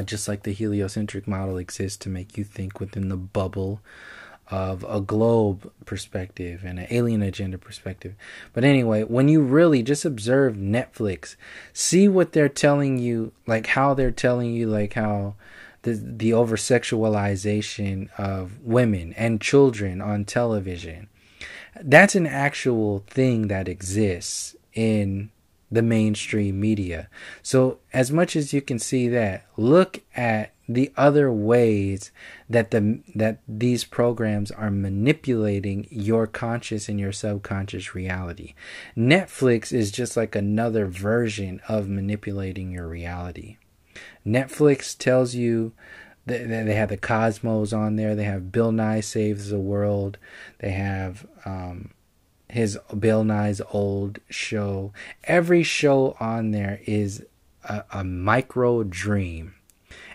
Just like the heliocentric model exists to make you think within the bubble of a globe perspective and an alien agenda perspective. But anyway, when you really just observe Netflix, see what they're telling you, like how they're telling you, like how the over-sexualization of women and children on television, that's an actual thing that exists in the mainstream media. So as much as you can see that, look at the other ways that these programs are manipulating your conscious and your subconscious reality. Netflix is just like another version of manipulating your reality. Netflix tells you that they have the Cosmos on there. They have Bill Nye Saves the World. They have his Bill Nye's old show. Every show on there is a micro dream.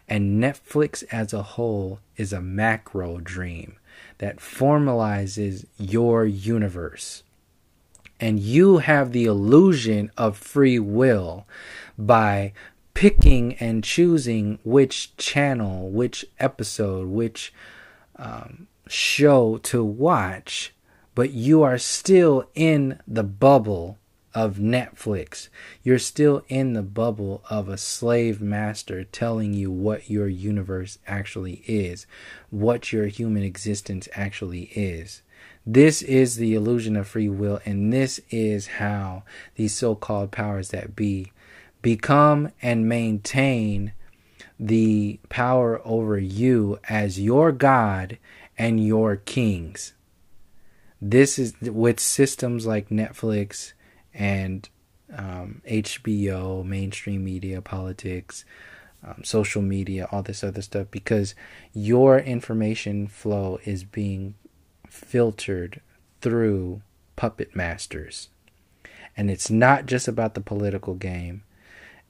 And Netflix as a whole is a macro dream that formalizes your universe. And you have the illusion of free will by picking and choosing which channel, which episode, which show to watch. But you are still in the bubble of Netflix. You're still in the bubble of a slave master telling you what your universe actually is, what your human existence actually is. This is the illusion of free will, and this is how these so-called powers that be become and maintain the power over you as your God and your kings. This is with systems like Netflix and HBO, mainstream media, politics, social media, all this other stuff, because your information flow is being filtered through puppet masters. And it's not just about the political game.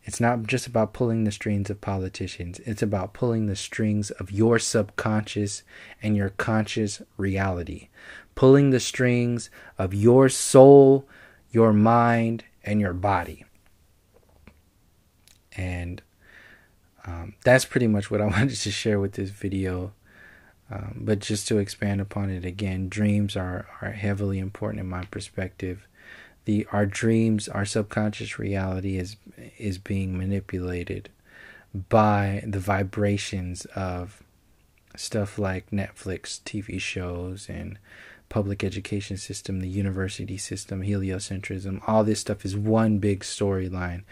It's not just about pulling the strings of politicians. It's about pulling the strings of your subconscious and your conscious reality. Pulling the strings of your soul, your mind, and your body. And that's pretty much what I wanted to share with this video. But just to expand upon it again, dreams are heavily important in my perspective. Our dreams, our subconscious reality is being manipulated by the vibrations of stuff like Netflix, TV shows, and public education system, the university system, heliocentrism. All this stuff is one big storyline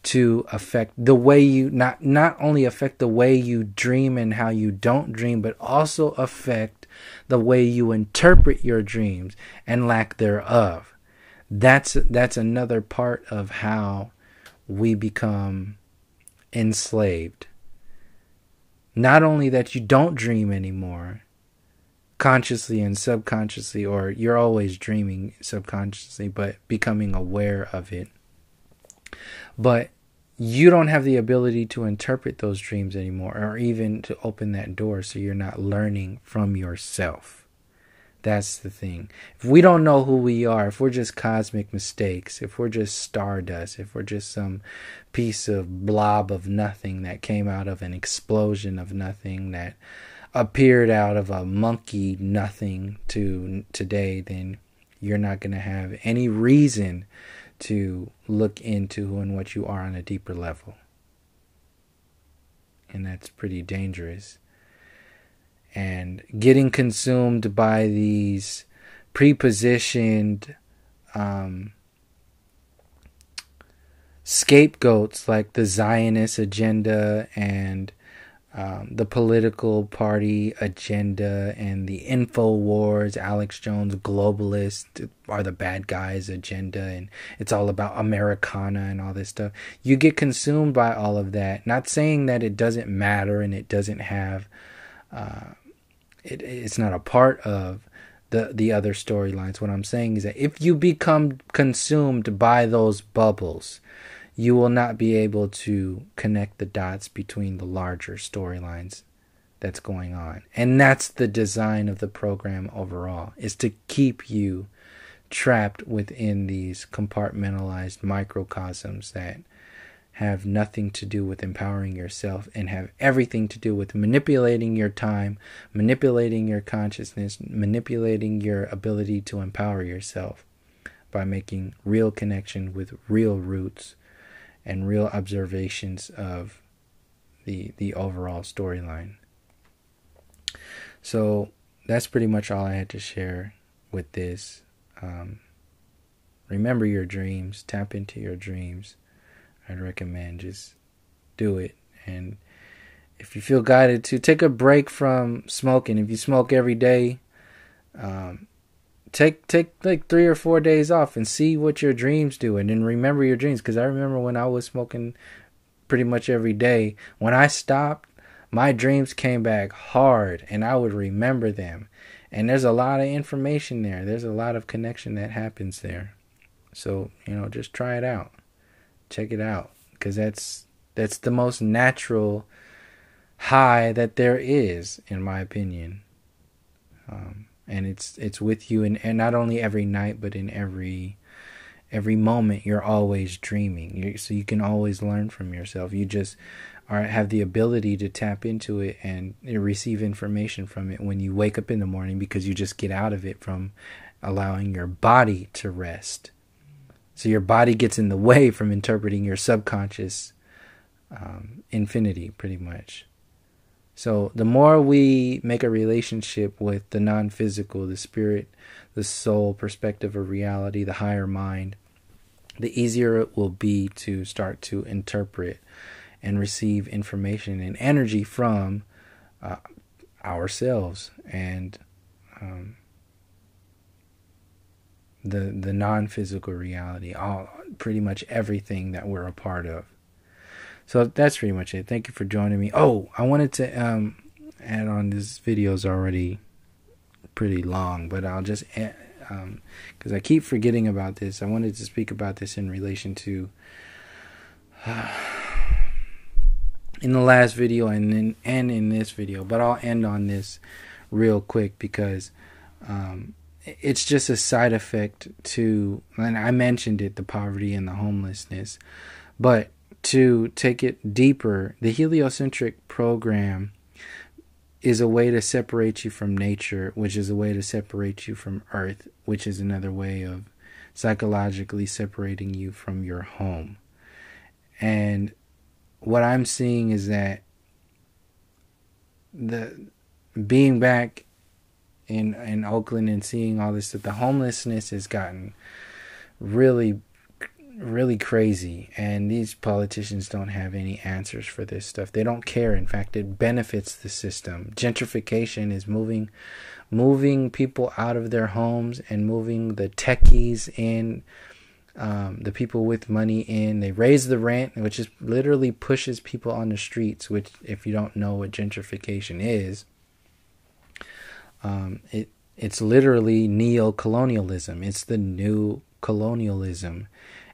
to affect the way you not only affect the way you dream and how you don't dream, but also affect the way you interpret your dreams and lack thereof. That's another part of how we become enslaved. Not only that you don't dream anymore, consciously and subconsciously, or you're always dreaming subconsciously, but becoming aware of it. But you don't have the ability to interpret those dreams anymore, or even to open that door, so you're not learning from yourself. That's the thing. If we don't know who we are, if we're just cosmic mistakes, if we're just stardust, if we're just some piece of blob of nothing that came out of an explosion of nothing that appeared out of a monkey nothing to today, then you're not going to have any reason to look into who and what you are on a deeper level. And that's pretty dangerous. And getting consumed by these prepositioned scapegoats like the Zionist agenda and the political party agenda and the InfoWars, Alex Jones, globalist are the bad guys agenda, and it's all about Americana and all this stuff. You get consumed by all of that. Not saying that it doesn't matter and it doesn't have it's not a part of the other storylines. What I'm saying is that if you become consumed by those bubbles, you will not be able to connect the dots between the larger storylines that's going on. And that's the design of the program overall, is to keep you trapped within these compartmentalized microcosms that have nothing to do with empowering yourself and have everything to do with manipulating your time, manipulating your consciousness, manipulating your ability to empower yourself by making real connection with real roots and real observations of the overall storyline. So that's pretty much all I had to share with this. Remember your dreams, tap into your dreams. I'd recommend just do it. And if you feel guided to, take a break from smoking. If you smoke every day, take like 3 or 4 days off and see what your dreams do, and then remember your dreams. Because I remember when I was smoking pretty much every day, when I stopped, my dreams came back hard and I would remember them. And there's a lot of information there. There's a lot of connection that happens there. So, just try it out. Check it out, because that's the most natural high that there is, in my opinion. And it's with you, and not only every night, but in every moment. You're always dreaming, so you can always learn from yourself. You just have the ability to tap into it and receive information from it when you wake up in the morning, because you just get out of it from allowing your body to rest. So your body gets in the way from interpreting your subconscious infinity, pretty much. So the more we make a relationship with the non-physical, the spirit, the soul perspective of reality, the higher mind, the easier it will be to start to interpret and receive information and energy from ourselves and the non-physical reality, pretty much everything that we're a part of. So that's pretty much it. Thank you for joining me. Oh, I wanted to add on, this video is already pretty long, but I'll just add, because I keep forgetting about this. I wanted to speak about this in relation to in the last video and in this video, but I'll end on this real quick because it's just a side effect to, and I mentioned it, the poverty and the homelessness, but to take it deeper, the heliocentric program is a way to separate you from nature, which is a way to separate you from earth, which is another way of psychologically separating you from your home. And what I'm seeing is that the being back in Oakland and seeing all this stuff, the homelessness has gotten really crazy, and these politicians don't have any answers for this stuff. They don't care. In fact, it benefits the system. Gentrification is moving people out of their homes and moving the techies in, the people with money in. They raise the rent, which is literally pushes people on the streets, which, if you don't know what gentrification is, it's literally neo-colonialism. It's the new colonialism,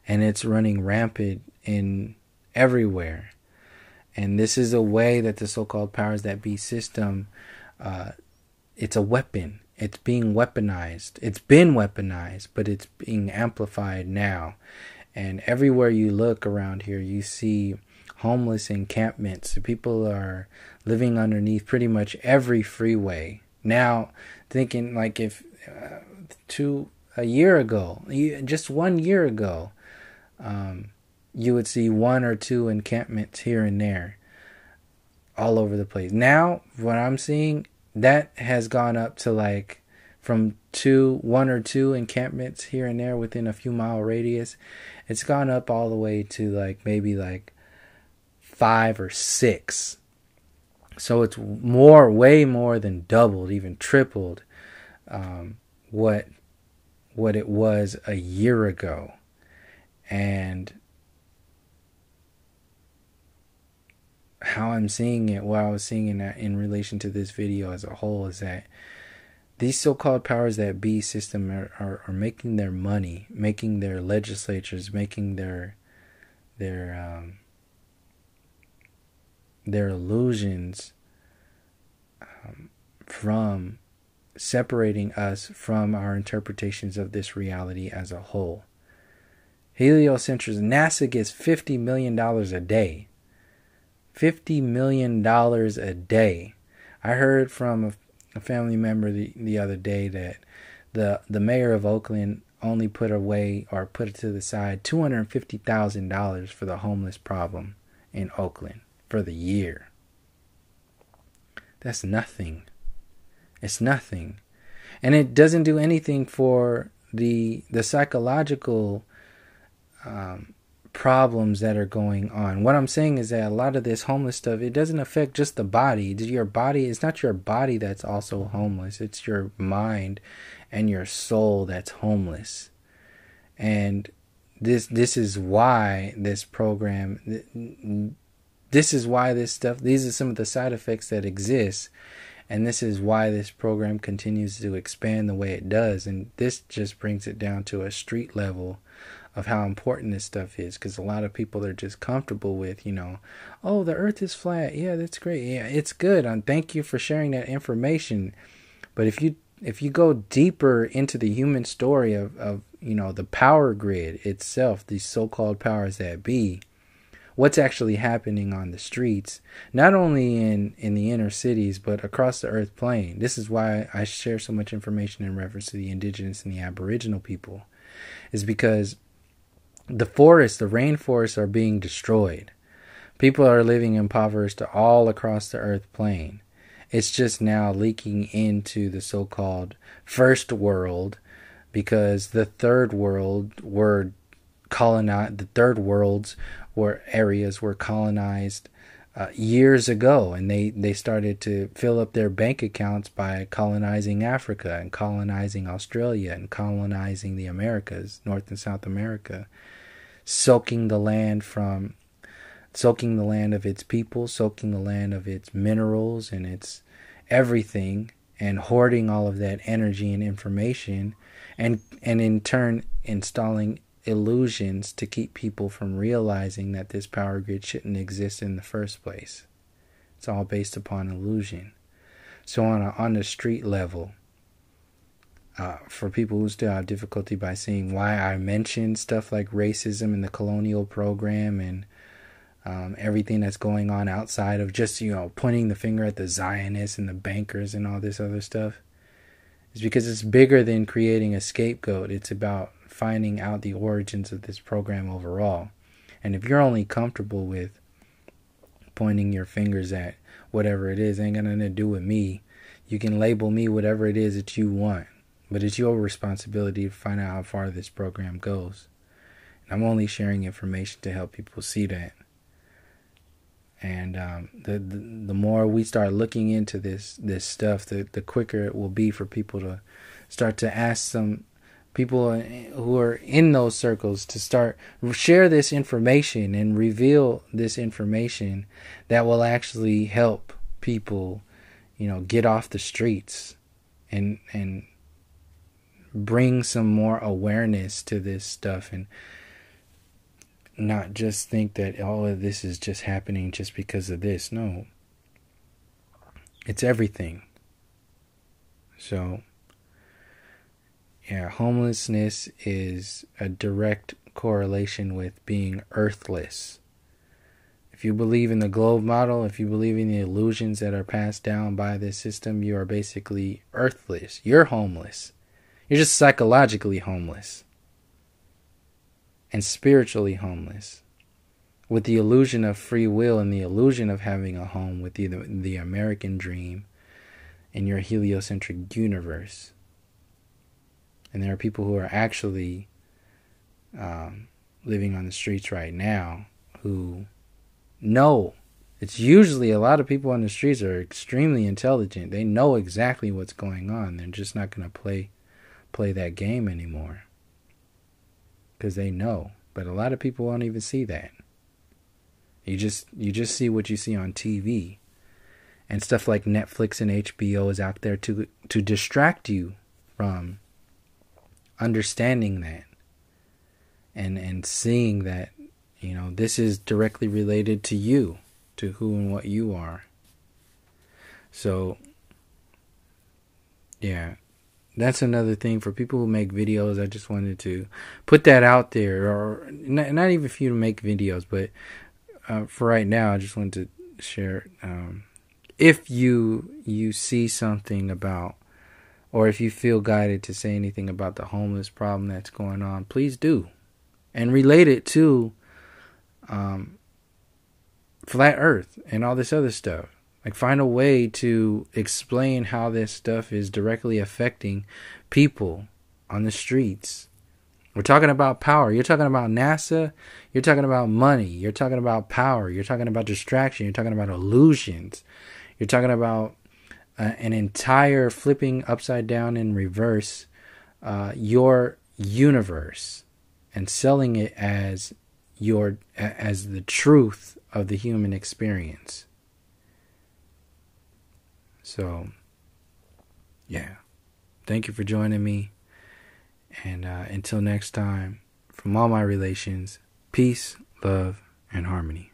and it's running rampant in everywhere. And this is a way that the so-called powers that be system, it's a weapon. It's being weaponized. It's been weaponized, but it's being amplified now. And everywhere you look around here, you see homeless encampments. People are living underneath pretty much every freeway. Now, thinking like if a year ago, just 1 year ago, you would see one or two encampments here and there all over the place. Now, what I'm seeing, that has gone up to like from one or two encampments here and there within a few mile radius. It's gone up all the way to like maybe like 5 or 6. So it's way more than doubled, even tripled what it was a year ago. And how I'm seeing it, what I was seeing in relation to this video as a whole, is that these so-called powers that be system are making their money, making their legislatures, making their illusions from separating us from our interpretations of this reality as a whole. Heliocentrism. NASA gets $50 million a day. $50 million a day. I heard from a family member the other day that the mayor of Oakland only put it to the side $250,000 for the homeless problem in Oakland for the year. That's nothing. It's nothing. And it doesn't do anything for the psychological problems that are going on. What I'm saying is that a lot of this homeless stuff, it doesn't affect just the body. Your body, it's not your body that's also homeless. It's your mind and your soul that's homeless. And this is why this program, this is why this stuff, these are some of the side effects that exist. And this is why this program continues to expand the way it does. And this just brings it down to a street level of how important this stuff is. Because a lot of people are just comfortable with, oh, the earth is flat. Yeah, that's great. Yeah, it's good. Thank you for sharing that information. But if you go deeper into the human story of the power grid itself, these so-called powers that be, what's actually happening on the streets, not only in the inner cities, but across the earth plane. This is why I share so much information in reference to the indigenous and the aboriginal people, is because the forests, the rainforests are being destroyed. People are living impoverished all across the earth plane. It's just now leaking into the so-called first world, because the third world were colonized. The third worlds were areas were colonized years ago, and they started to fill up their bank accounts by colonizing Africa and colonizing Australia and colonizing the Americas, North and South America, soaking the land of its people, soaking the land of its minerals and its everything, and hoarding all of that energy and information, and in turn installing illusions to keep people from realizing that this power grid shouldn't exist in the first place. It's all based upon illusion. So on the street level, for people who still have difficulty by seeing why I mentioned stuff like racism and the colonial program and everything that's going on outside of just, pointing the finger at the Zionists and the bankers and all this other stuff, is because it's bigger than creating a scapegoat. It's about finding out the origins of this program overall. And if you're only comfortable with pointing your fingers at whatever it is, ain't got nothing to do with me. You can label me whatever it is that you want, but it's your responsibility to find out how far this program goes. And I'm only sharing information to help people see that. And the more we start looking into this stuff, the quicker it will be for people to start to ask some people who are in those circles to start share this information and reveal this information that will actually help people, get off the streets and bring some more awareness to this stuff, and not just think that all of this is just happening just because of this. No, it's everything. So, yeah, homelessness is a direct correlation with being earthless. If you believe in the globe model, if you believe in the illusions that are passed down by this system, you are basically earthless. You're homeless. You're just psychologically homeless. And spiritually homeless, with the illusion of free will and the illusion of having a home with the American dream in your heliocentric universe. And there are people who are actually living on the streets right now who know. It's usually a lot of people on the streets are extremely intelligent. They know exactly what's going on. They're just not going to play that game anymore, because they know. But a lot of people won't even see that. You just see what you see on TV, and stuff like Netflix and HBO is out there to distract you from understanding that and seeing that this is directly related to you, to who and what you are. So yeah, that's another thing for people who make videos. I just wanted to put that out there, or not even for you to make videos, but for right now, I just wanted to share. If you see something about, or if you feel guided to say anything about the homeless problem that's going on, please do, and relate it to flat Earth and all this other stuff. Like, find a way to explain how this stuff is directly affecting people on the streets. We're talking about power. You're talking about NASA. You're talking about money. You're talking about power. You're talking about distraction. You're talking about illusions. You're talking about an entire flipping upside down in reverse your universe and selling it as the truth of the human experience. So, yeah, thank you for joining me. And until next time, from all my relations, peace, love, and harmony.